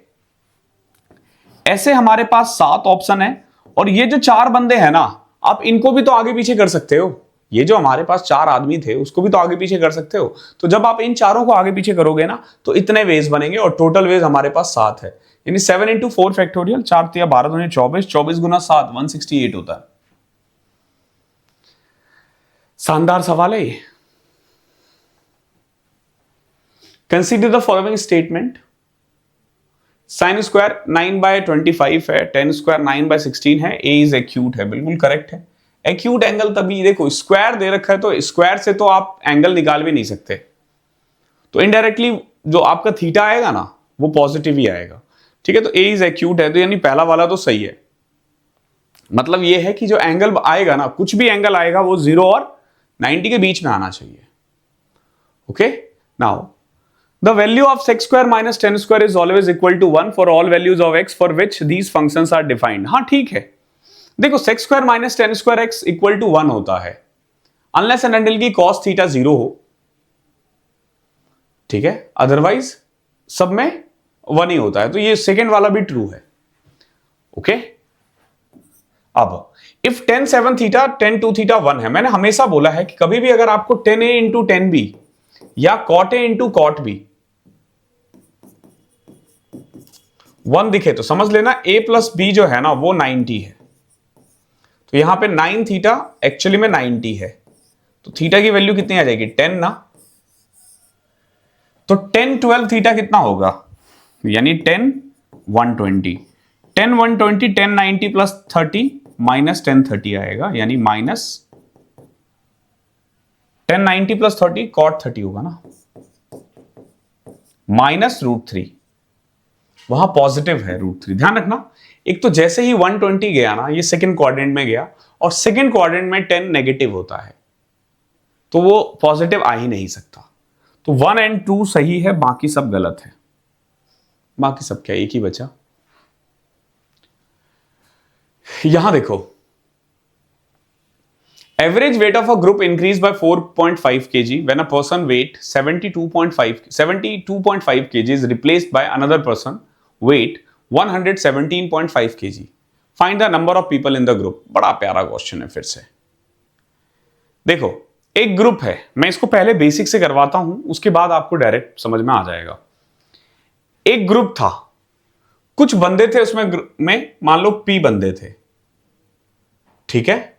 ऐसे हमारे पास 7 ऑप्शन है। और ये जो 4 बंदे हैं ना, आप इनको भी तो आगे पीछे कर सकते हो। ये जो हमारे पास 4 आदमी थे उसको भी तो आगे पीछे कर सकते हो। तो जब आप इन चारों को आगे पीछे करोगे ना तो इतने वेज बनेंगे, और टोटल वेज हमारे पास 7 है। यानी 7 × 4 फैक्टोरियल, 4 × 12 × 24, 24 गुना 7 168 होता है। शानदार सवाल है ये। Consider the following statement, sine square 9/25 है, टेन स्क्वायर 9/16 है, ए इज एक्यूट है, बिल्कुल करेक्ट है। एक्यूट एंगल तभी, देखो स्क्वायर दे रखा है तो स्क्वायर से तो आप एंगल निकाल भी नहीं सकते, तो इनडायरेक्टली जो आपका थीटा आएगा ना वो पॉजिटिव ही आएगा, ठीक है। तो ए इज एक्यूट है, तो यानी पहला वाला तो सही है। मतलब ये है कि जो एंगल आएगा ना, कुछ भी एंगल आएगा वो 0 और 90 के बीच में आना चाहिए। Okay, now the value of sec square minus tan square is always equal to 1 for all values of x for which these functions are defined। हाँ ठीक है, देखो sec square minus tan square x equal to 1 होता है unless and until की cos theta 0 हो, ठीक है, अदरवाइज सब में 1 ही होता है। तो ये सेकेंड वाला भी ट्रू है। ओके, अब if tan 7 theta tan 2 theta 1 है, मैंने हमेशा बोला है कि कभी भी अगर आपको tan a into tan b या cot a into cot b 1 दिखे तो समझ लेना a प्लस बी जो है ना वो 90 है। तो यहां पे 9 थीटा एक्चुअली में 90 है, तो थीटा की वैल्यू कितनी आ जाएगी 10 ना। तो 10 12 थीटा कितना होगा, यानी 10 120, 10 120 10 90 प्लस 30 माइनस 10 30 आएगा, यानी माइनस 10 90 प्लस 30 कॉट 30 होगा ना, माइनस √3, वहां पॉजिटिव है √3। ध्यान रखना, एक तो जैसे ही 120 गया ना ये सेकंड क्वाड्रेंट में गया, और सेकंड क्वाड्रेंट में 10 नेगेटिव होता है तो वो पॉजिटिव आ ही नहीं सकता। तो 1 और 2 सही है, बाकी सब गलत है। बाकी सब क्या, एक ही बचा। यहां देखो, average weight of a group increase by 4.5 kg when a person weight 72.5 kg is replaced by another person weight 117.5 kg। Find the number of people in the group. बड़ा प्यारा क्वेश्चन है। फिर से देखो, एक ग्रुप है, मैं इसको पहले बेसिक से करवाता हूं, उसके बाद आपको डायरेक्ट समझ में आ जाएगा। एक ग्रुप था, कुछ बंदे थे उसमें, ग्रुप में मान लो P बंदे थे, ठीक है,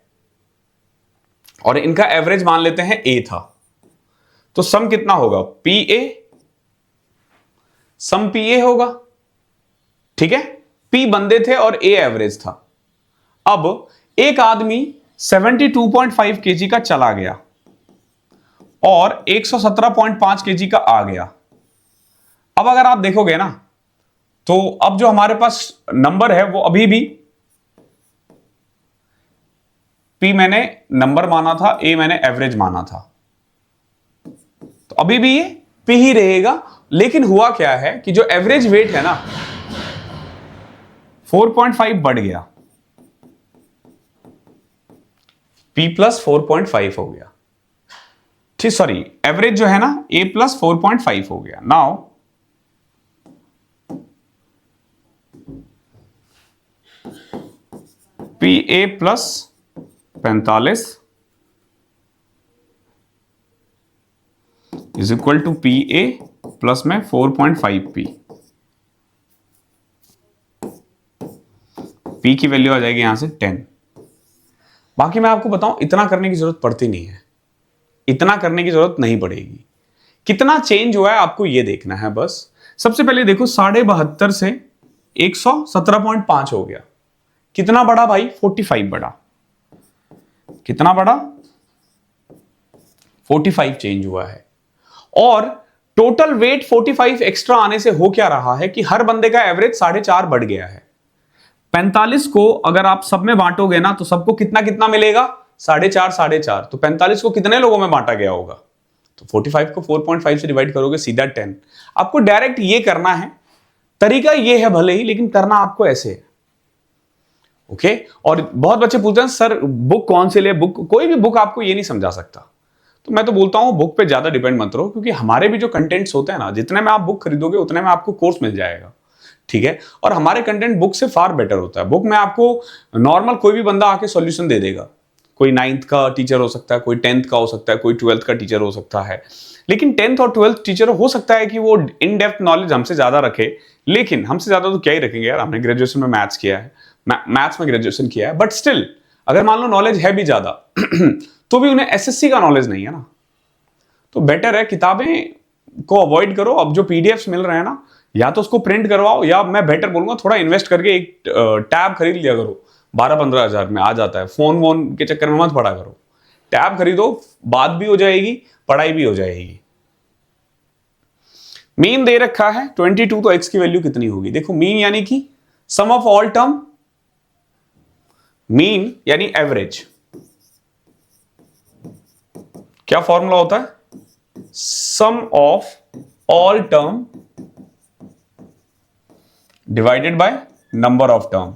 और इनका एवरेज मान लेते हैं A था। तो सम कितना होगा, PA, सम PA होगा, ठीक है। P बंदे थे और A एवरेज था। अब एक आदमी 72.5 केजी का चला गया और 117.5 केजी का आ गया। अब अगर आप देखोगे ना, तो अब जो हमारे पास नंबर है वो अभी भी P मैंने नंबर माना था, A मैंने एवरेज माना था, तो अभी भी ये P ही रहेगा। लेकिन हुआ क्या है कि जो एवरेज वेट है ना 4.5 बढ़ गया, P प्लस 4.5 हो गया। ठीक, सॉरी, एवरेज जो है ना A प्लस 4.5 हो गया। Now PA plus 45 is equal to PA plus में 4.5P। P की वैल्यू आ जाएगी यहां से 10। बाकी मैं आपको बताऊं, इतना करने की जरूरत पड़ती नहीं है, इतना करने की जरूरत नहीं पड़ेगी। कितना चेंज हुआ है आपको ये देखना है बस। सबसे पहले देखो, 72.5 से 117.5 हो गया। कितना बड़ा भाई? 45 बड़ा। कितना बड़ा? 45 चेंज हुआ है। और टोटल वेट 45 एक्स्ट्रा आने से हो क्या रहा है कि हर बंदे का एवरेज 4.5 बढ़ गया है। 45 को अगर आप सब में बांटोगे ना तो सबको कितना कितना मिलेगा? 4.5। तो 45 को कितने लोगों में बांटा गया होगा? तो 45 को 4.5 से डिवाइड करोगे सीधा 10। आपको डायरेक्ट ये करना है, तरीका ये है भले ही, लेकिन करना आपको ऐसे है। ओके? और बहुत बच्चे पूछते हैं सर बुक कौन से ले, बुक, कोई भी बुक आपको ये नहीं समझा सकता। तो मैं तो बोलता हूं बुक पे ज्यादा डिपेंड मत रहो, क्योंकि हमारे भी जो कंटेंट्स होते हैं ना, जितने में आप बुक खरीदोगे उतने में आपको कोर्स मिल जाएगा। ठीक है? और हमारे कंटेंट बुक से फार बेटर होता है। बुक में आपको नॉर्मल कोई भी बंदा आके सॉल्यूशन दे देगा। कोई 9th का टीचर हो सकता है, कोई 10th का हो सकता है, कोई 12th का टीचर हो सकता है। लेकिन 10th और 12th टीचर हो सकता है कि वो इन डेप्थ नॉलेज हमसे ज्यादा रखे, लेकिन हमसे ज्यादा तो क्या ही रखेंगे यार, हमने ग्रेजुएशन में मैथ्स किया है, मैथ्स में ग्रेजुएशन किया है। बट स्टिल अगर मान लो नॉलेज है भी ज्यादा तो भी उन्हें एसएससी का नॉलेज नहीं है ना। तो बेटर है किताबें को अवॉइड करो। अब जो पीडीएफ्स मिल रहे हैं ना, या तो उसको प्रिंट करवाओ, या मैं बेटर बोलूंगा थोड़ा इन्वेस्ट करके एक टैब खरीद लिया करो। 12-15 हजार में आ जाता है। फोन वोन के चक्कर में मत पड़ा करो, टैब खरीदो, बात भी हो जाएगी, पढ़ाई भी हो जाएगी। मीन दे रखा है 22, तो एक्स की वैल्यू कितनी होगी? देखो, मीन यानी कि sum of all term, mean यानी एवरेज। क्या फॉर्मूला होता है? Sum of all term divided by number of term.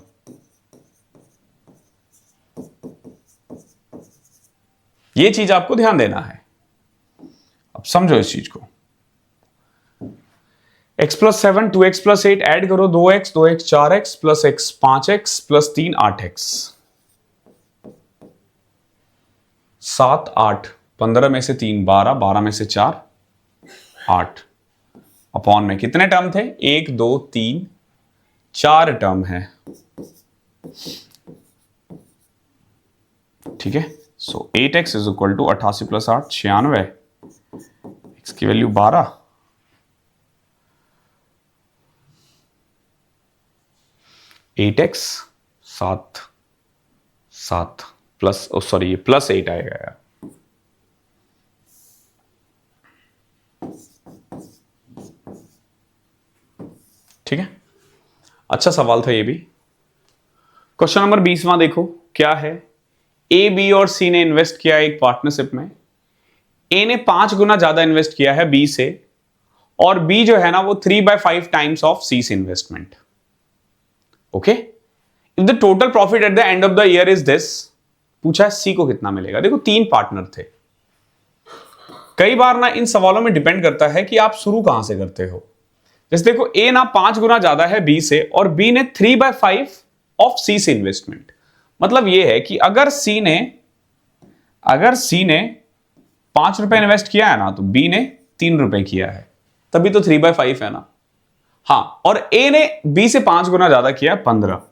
ये चीज आपको ध्यान देना है। अब समझो इस चीज को। x plus 7, 2x plus 8 add करो, 2x 4x plus x 5x plus 3 8x। 7 8, 15 में से 3 12, 12 में से 4 8, अपॉन में कितने टर्म थे? 1 2 3 4 टर्म है। ठीक है? So 8x is equal to 88 plus 8 96, x की value 12, eight x 7 7 plus, sorry ये प्लस 8 आएगा यार। ठीक है? अच्छा सवाल था ये भी। क्वेश्चन नंबर 20वां देखो क्या है। ए, बी और सी ने इन्वेस्ट किया एक पार्टनरशिप में। ए ने 5 गुना ज्यादा इन्वेस्ट किया है बी से, और बी जो है ना वो 3/5 times of C investment. Okay? If the total profit at the end of the year is this, पूछा है सी को कितना मिलेगा। देखो 3 पार्टनर थे। कई बार ना इन सवालों में डिपेंड करता है कि आप शुरू कहां से करते हो। जैसे देखो, ए ना 5 गुना ज्यादा है बी से, और बी ने 3/5 ऑफ सी से इन्वेस्टमेंट। मतलब यह है कि अगर सी ने 5 रुपए इन्वेस्ट किया है ना, तो बी ने 3 रुपए किया है, तभी तो 3/5 है ना। हाँ, और ए ने बी से 5 गुना ज्यादा किया है, 15।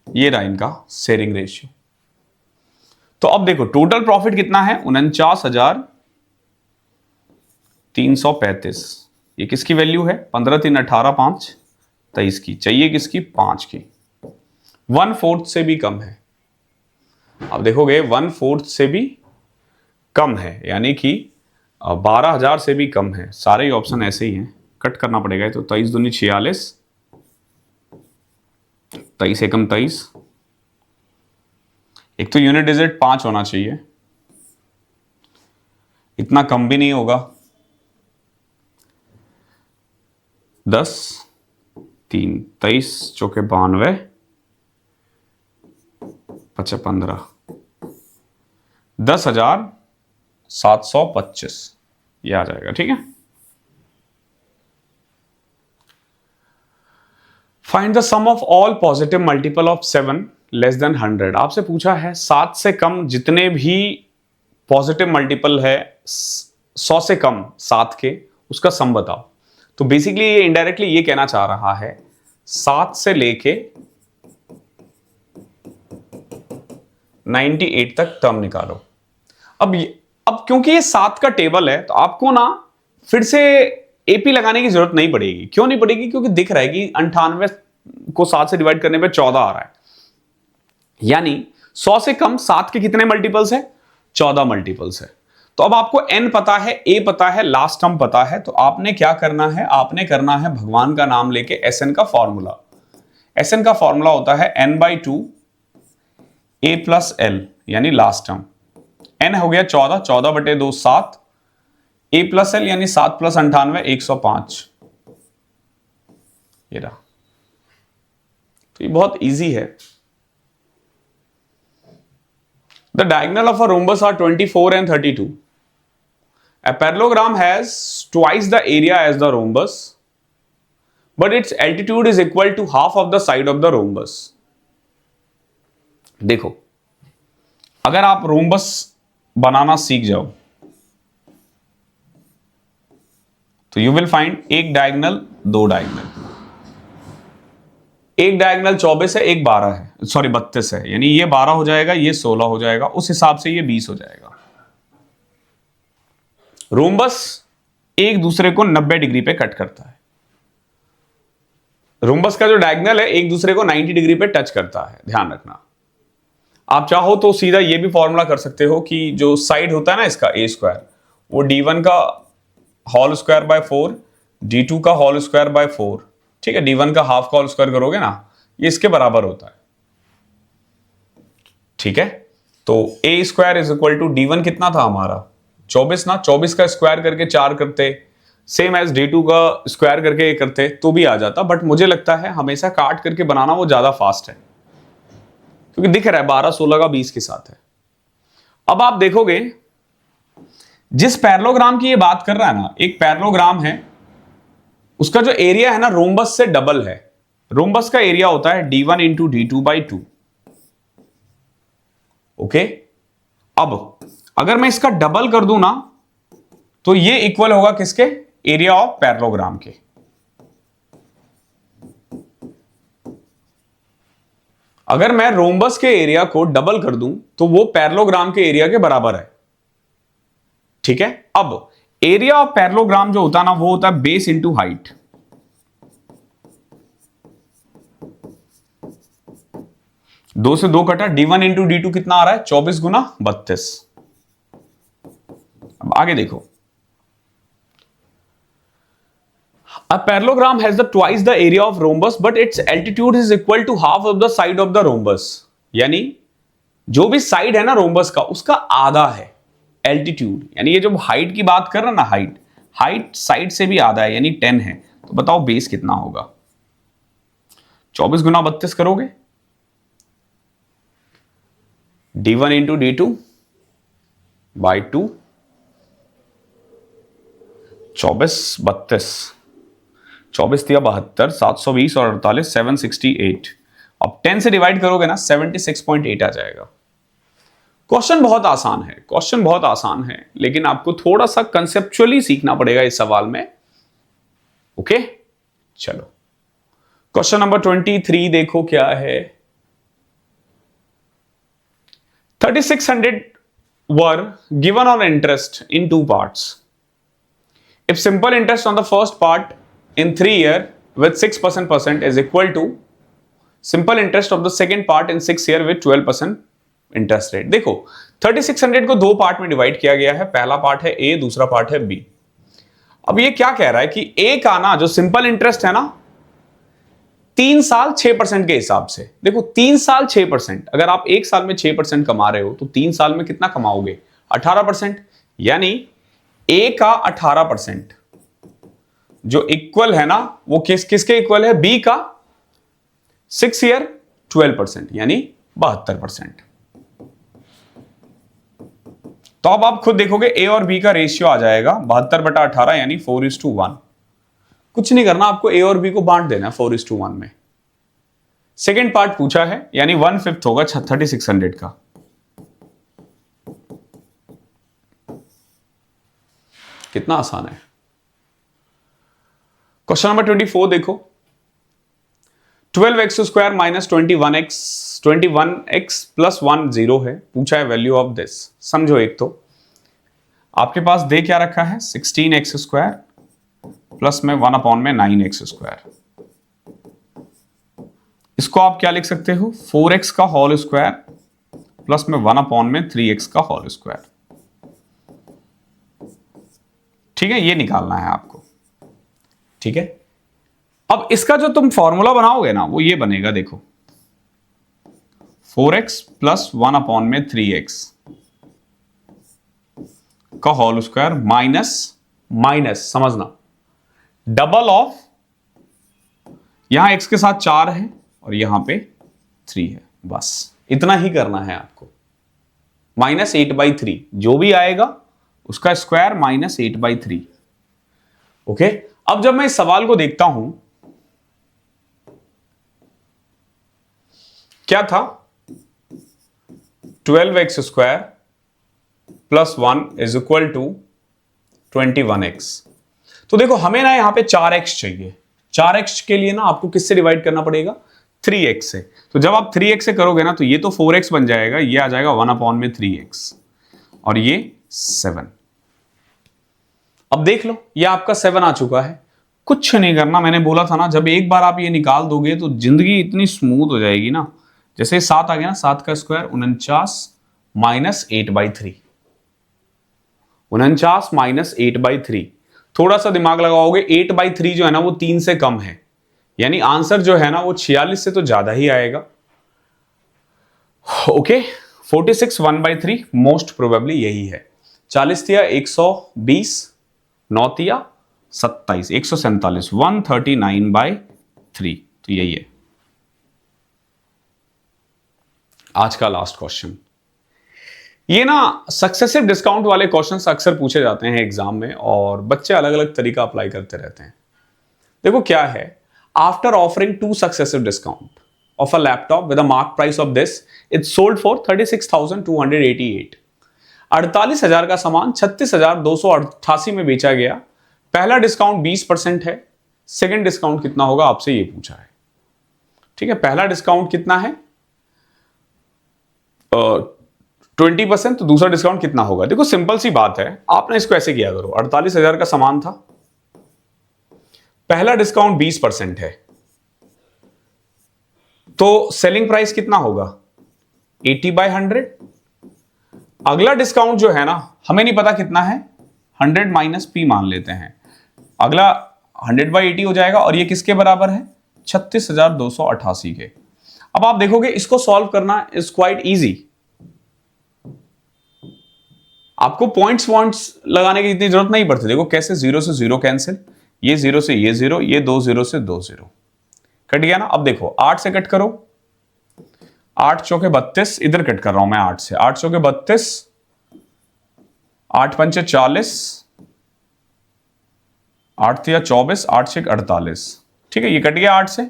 ये रहा इनका शेयरिंग रेशियो। तो अब देखो टोटल प्रॉफिट कितना है? 49,335। ये किसकी वैल्यू है? 15 3 18 5 23 की। चाहिए किसकी? 5 की। 1/4 से भी कम है। अब देखोगे 1/4 से भी कम है, यानी कि 12,000 से भी कम है। सारे ही ऑप्शन ऐसे ही हैं, कट करना पड़ेगा। तो 23 दूनी 46, 23 एकम 23। एक तो यूनिट डिजिट 5 होना चाहिए, इतना कम भी नहीं होगा। 10, 3, 23 चौके 92, 15, 10,725 ये आ जाएगा। ठीक है, find the sum of all positive multiple of 7 less than 100। आपसे पूछा है 7 से कम जितने भी पॉजिटिव मल्टीपल है 100 से कम 7 के, उसका सम बताओ। तो बेसिकली ये इनडायरेक्टली ये कहना चाह रहा है 7 से लेके 98 तक टर्म निकालो। अब क्योंकि ये 7 का टेबल है तो आपको ना फिर से एपी लगाने की जरूरत नहीं पड़ेगी। क्यों नहीं पड़ेगी? क्योंकि दिख रहा है कि 98 को 7 से डिवाइड करने पे 14 आ रहा है, यानी 100 से कम 7 के कितने मल्टीपल्स है? 14 मल्टीपल्स है। तो अब आपको n पता है, a पता है, लास्ट टर्म पता है, तो आपने क्या करना है? आपने करना है भगवान का नाम लेके Sn का फॉर्मूला। Sn का फॉर्मूला होता है n/2 a प्लस l, यानी लास्ट टर्म। n हो गया 14, 14/2 7, a प्लस l यानी 7 + 98 105। ये रहा। तो ये बहुत इजी है। The diagonal of a rhombus are 24 and 32. A parallelogram has twice the area as the rhombus, but its altitude is equal to half of the side of the rhombus. देखो, अगर आप रोम्बस बनाना सीख जाओ तो you will find एक diagonal, दो diagonal. एक diagonal 24 है, एक 12 है, सॉरी 32 है, यानी ये 12 हो जाएगा, ये 16 हो जाएगा, उस हिसाब से ये 20 हो जाएगा। रोम्बस एक दूसरे को 90 डिग्री पे कट करता है। रोम्बस का जो डायगोनल है एक दूसरे को 90 डिग्री पे टच करता है, ध्यान रखना। आप चाहो तो सीधा ये भी फॉर्मूला कर सकते हो कि जो साइड होता है ना इसका a², वो d1 का होल स्क्वायर बाय 4, d2 का होल स्क्वायर बाय 4, ठीक है, d1 का हाफ का होल स्क्वायर करोगे ना, ये इसके बराबर होता है। ठीक है, तो a² = d1 कितना था हमारा? 24 ना, 24 का स्क्वायर करके 4 करते, सेम एज d2 का स्क्वायर करके करते तो भी आ जाता, बट मुझे लगता है हमेशा काट करके बनाना वो ज्यादा फास्ट है, क्योंकि दिख रहा है 12, 16 का 20 के साथ है। अब आप देखोगे जिस पैरेललोग्राम की ये बात कर रहा है ना, एक पैरेललोग्राम है, उसका जो एरिया है ना रोम्बस से डबल है। रोम्बस का एरिया होता है d1 × d2/2। ओके, अब अगर मैं इसका डबल कर दूं ना तो ये इक्वल होगा किसके? एरिया ऑफ पैरेललोग्राम के। अगर मैं रोम्बस के एरिया को डबल कर दूं तो वो पैरेललोग्राम के एरिया के बराबर है। ठीक है, अब एरिया ऑफ पैरेललोग्राम जो होता है ना वो होता है बेस इंटू हाइट। दो से दो कटा, d1 × d2 कितना आ रहा है? 24 × 32। अब आगे देखो, a parallelogram has the twice the area of rhombus but its altitude is equal to half of the side of the rhombus। यानी जो भी साइड है ना रोम्बस का उसका आधा है एल्टीट्यूड, यानी ये जो हाइट की बात कर रहा ना, हाइट साइड से भी आधा है, यानी 10 है। तो बताओ बेस कितना होगा? 24 × 32 करोगे, d1 × d2/2, 24, 32, 24 × 72, 720 और 48, 768। अब 10 से डिवाइड करोगे ना 76.8 आ जाएगा। क्वेश्चन बहुत आसान है, क्वेश्चन बहुत आसान है, लेकिन आपको थोड़ा सा कंसेप्चुअली सीखना पड़ेगा इस सवाल में। ओके, चलो क्वेश्चन नंबर 23 देखो क्या है। 3600 were given on interest in 2 parts. If simple interest on the first part in 3 years with 6% is equal to simple interest of the second part in 6 years with 12% interest rate. देखो 3600 को दो part में divide किया गया है, पहला part है ए, दूसरा पार्ट है बी। अब ये क्या कह रहा है कि ए का ना जो सिंपल इंटरेस्ट है ना 3 साल 6% के हिसाब से। देखो 3 साल 6%, अगर आप एक साल में 6% कमा रहे हो तो 3 साल में कितना कमाओगे? 18%। यानी ए का 18% जो इक्वल है ना वो किसके इक्वल है? बी का 6 ईयर 12%, यानी 72%। तो अब आप खुद देखोगे ए और बी का रेशियो आ जाएगा 72/18 यानी 4:1। कुछ नहीं करना, आपको ए और बी को बांट देना 4:1 में। सेकेंड पार्ट पूछा है यानी 1/5 होगा 3600 का। कितना आसान है। क्वेश्चन नंबर 24 देखो, 12x² माइनस 21x प्लस 1 0 है। पूछा है वैल्यू ऑफ दिस। समझो, एक तो आपके पास दे क्या रखा है? 16x² प्लस में 1/9x²। इसको आप क्या लिख सकते हो? 4x का होल स्क्वायर प्लस में 1/3x का होल स्क्वायर। ठीक है, ये निकालना है आपको। ठीक है, अब इसका जो तुम फॉर्मूला बनाओगे ना वो ये बनेगा, देखो 4x प्लस 1/3x का होल स्क्वायर माइनस समझना डबल ऑफ, यहां x के साथ 4 है और यहां पे 3 है। बस इतना ही करना है आपको। -8/3 जो भी आएगा उसका स्क्वायर -8/3। ओके, अब जब मैं इस सवाल को देखता हूं, क्या था? 12x² plus 1 is equal to 21x। तो देखो हमें ना यहां पे 4x चाहिए। 4x के लिए ना आपको किससे डिवाइड करना पड़ेगा? 3x से। तो जब आप 3x से करोगे ना तो ये तो 4x बन जाएगा, ये आ जाएगा 1/3x और ये 7। अब देख लो ये आपका 7 आ चुका है। कुछ नहीं करना, मैंने बोला था ना जब एक बार आप ये निकाल दोगे तो जिंदगी इतनी स्मूथ हो जाएगी ना। जैसे 7 आ गया ना, 7 का स्क्वायर 49 माइनस 8/3। 49 माइनस 8/3। थोड़ा सा दिमाग लगाओगे, 8/3 जो है ना वो 3 से कम है, यानी आंसर जो है ना वो 46 से तो ज्यादा ही आएगा। ओके, 46 1/3 मोस्ट प्रोबेबली यही है। 40 थिया 120, 9 थिया 27, 147, 139/3। तो यही है आज का लास्ट क्वेश्चन। ये ना सक्सेसिव डिस्काउंट वाले क्वेश्चंस अक्सर पूछे जाते हैं एग्जाम में और बच्चे अलग अलग तरीका अप्लाई करते रहते हैं। देखो क्या है, after offering 2 successive discount of a laptop with a mark price of this, it's sold for 36,288। 48,000 का सामान 36,288 में बेचा गया। पहला डिस्काउंट 20% है, सेकेंड डिस्काउंट कितना होगा आपसे ये पूछा है। ठीक है, पहला डिस्काउंट कितना है? 20%। तो दूसरा डिस्काउंट कितना होगा? देखो सिंपल सी बात है, आपने इसको ऐसे किया करो। 48,000 का सामान था, पहला डिस्काउंट 20% है, तो सेलिंग प्राइस कितना होगा? 80/100। अगला डिस्काउंट जो है ना हमें नहीं पता कितना है, 100 माइनस P मान लेते हैं। अगला 100/80 हो जाएगा और ये किसके बराबर है? 36,288 के। अब आप देखोगे इसको सॉल्व करना इज क्वाइट इजी। आपको पॉइंट्स लगाने की इतनी जरूरत नहीं पड़ती। देखो कैसे, 0 से 0 कैंसिल, ये 0 से ये 0, ये 2 0 से 2 0 कट गया ना। अब देखो 8 से कट करो, 8 चौके 32, इधर कट कर रहा हूं मैं 8 से, 8 चौके 32, 8 पंचे 40, 8 तिया 24, 8 छक 48। ठीक है, ये कट गया 8 से।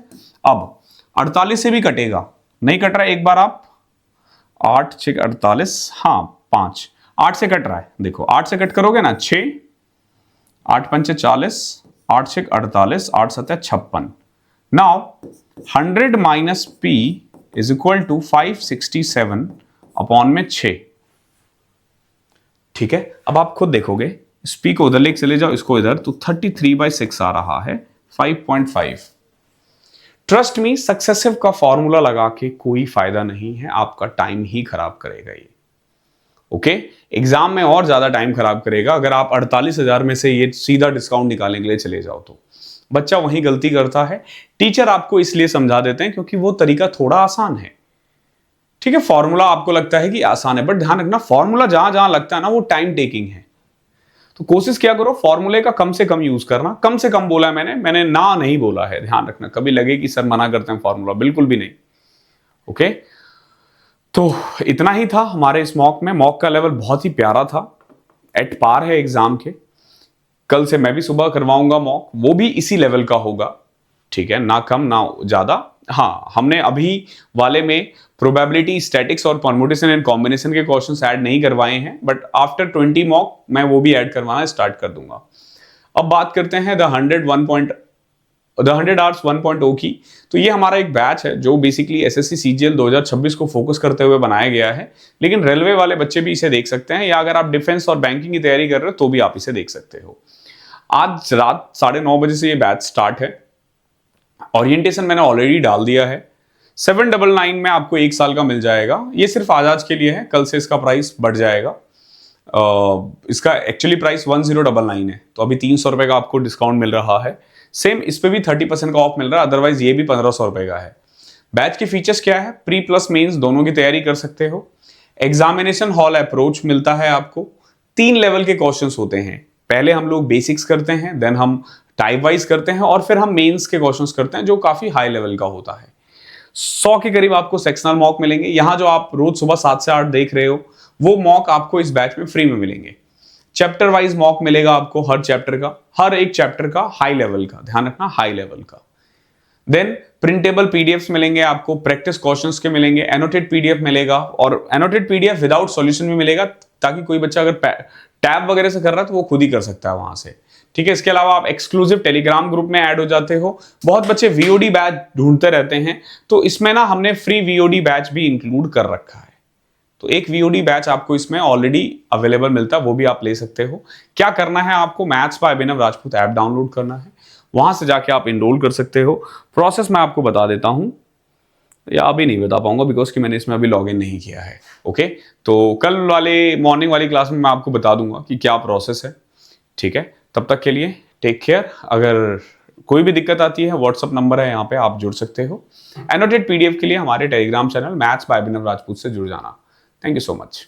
अब 48 से भी कटेगा, नहीं कट रहा है, एक बार आप 8 छक 48, हाँ 5, 8 से कट रहा है। देखो 8 से कट करोगे ना 6, 8 पंचे 40, 8 छक 48, 8 सत्या 56। Now 100 minus P is equal to 567 upon में 6। ठीक है, अब आप खुद देखोगे, इस P को उधर लेके चले जाओ, इसको इधर, तो 33/6 आ रहा है, 5.5। ट्रस्ट मी, सक्सेसिव का फॉर्मूला लगा के कोई फायदा नहीं है, आपका टाइम ही खराब करेगा ये। ओके, एग्जाम में और ज्यादा टाइम खराब करेगा अगर आप 48,000 में से ये सीधा डिस्काउंट निकालने के लिए चले जाओ तो। बच्चा वही गलती करता है। टीचर आपको इसलिए समझा देते हैं क्योंकि वो तरीका थोड़ा आसान है। ठीक है, फॉर्मूला आपको लगता है कि आसान है, बट ध्यान रखना फॉर्मूला जहां जहां लगता है ना वो टाइम टेकिंग है। तो कोशिश क्या करो फॉर्मूले का कम से कम यूज करना। कम से कम बोला है मैंने ना नहीं बोला है, ध्यान रखना। कभी लगे कि सर मना करते हैं फॉर्मूला, बिल्कुल भी नहीं। ओके, तो इतना ही था हमारे इस मॉक में। मॉक का लेवल बहुत ही प्यारा था, एट पार है एग्जाम के। कल से मैं भी सुबह करवाऊंगा मॉक, वो भी इसी लेवल का होगा। ठीक है, ना कम ना ज्यादा। हाँ, हमने अभी वाले में प्रोबेबिलिटी, स्टैटिक्स और परमुटेशन एंड कॉम्बिनेशन के क्वेश्चंस ऐड नहीं करवाए हैं, बट आफ्टर 20 मॉक मैं वो भी ऐड करवाना स्टार्ट कर दूंगा। अब बात करते हैं द 100 आवर्स 1.0 की। तो ये हमारा एक बैच है जो बेसिकली एसएससी सीजीएल 2026 को फोकस करते हुए बनाया गया है, लेकिन रेलवे वाले बच्चे भी इसे देख सकते हैं, या अगर आप डिफेंस और बैंकिंग की तैयारी कर रहे हो तो भी आप इसे देख सकते हो। आज रात 9:30 बजे से ये बैच स्टार्ट है। ओरिएंटेशन मैंने ऑलरेडी डाल दिया है। 799 में आपको 1 साल का मिल जाएगा। ये सिर्फ आज के लिए है, कल से इसका प्राइस बढ़ जाएगा। इसका एक्चुअली प्राइस 1099 है, तो अभी 300 रुपए का आपको डिस्काउंट मिल रहा है। सेम इस पे भी 30% का ऑफ मिल रहा है, अदरवाइज ये भी 1500 रुपए का है। बैच के फीचर्स क्या है? प्री प्लस मेंस दोनों की तैयारी कर सकते हो। एग्जामिनेशन हॉल अप्रोच मिलता है आपको। 3 लेवल के क्वेश्चंस होते हैं। पहले हम लोग बेसिक्स करते हैं, देन हम टाइप वाइज करते हैं, और फिर हम मेंस के क्वेश्चंस करते हैं जो काफी हाई लेवल का होता है। 100 के करीब आपको सेक्शनल मॉक मिलेंगे। यहां जो आप रोज सुबह 7 से 8 देख रहे हो वो मॉक आपको इस बैच में फ्री में मिलेंगे। चैप्टर वाइज मॉक मिलेगा आपको, हर चैप्टर का, हर एक चैप्टर का हाई लेवल का, ध्यान रखना हाई लेवल का। देन प्रिंटेबल पीडीएफ्स मिलेंगे आपको, प्रैक्टिस क्वेश्चंस के मिलेंगे, एनोटेड पीडीएफ मिलेगा, और एनोटेड पीडीएफ विदाउट सॉल्यूशन भी मिलेगा, ताकि कोई बच्चा अगर टैब वगैरह से कर रहा है तो वो खुद ही कर सकता है वहां से। ठीक है, इसके अलावा आप एक्सक्लूसिव टेलीग्राम ग्रुप में ऐड हो जाते हो। बहुत बच्चे वीओडी बैच ढूंढते रहते हैं, तो इसमें ना हमने फ्री वीओडी बैच भी इंक्लूड कर रखा है। तो एक वीओडी बैच आपको इसमें ऑलरेडी अवेलेबल मिलता है, वो भी आप ले सकते हो। क्या करना है आपको? Maths by Abhinav Rajput app download करना है, वहां से जाके आप इनरोल कर सकते हो। प्रोसेस मैं आपको बता देता हूं, या अभी नहीं बता पाऊंगा बिकॉज कि मैंने इसमें अभी लॉगिन नहीं किया है। ओके, तो कल वाले मॉर्निंग वाली क्लास में मैं आपको बता दूंगा कि क्या प्रोसेस है। ठीक है, तब तक के लिए टेक केयर। अगर कोई भी दिक्कत आती है, व्हाट्सअप नंबर है यहाँ पे, आप जुड़ सकते हो। एनोटेड पीडीएफ के लिए हमारे टेलीग्राम चैनल मैथ्स बाय अभिनव राजपूत से जुड़ जाना। Thank you so much.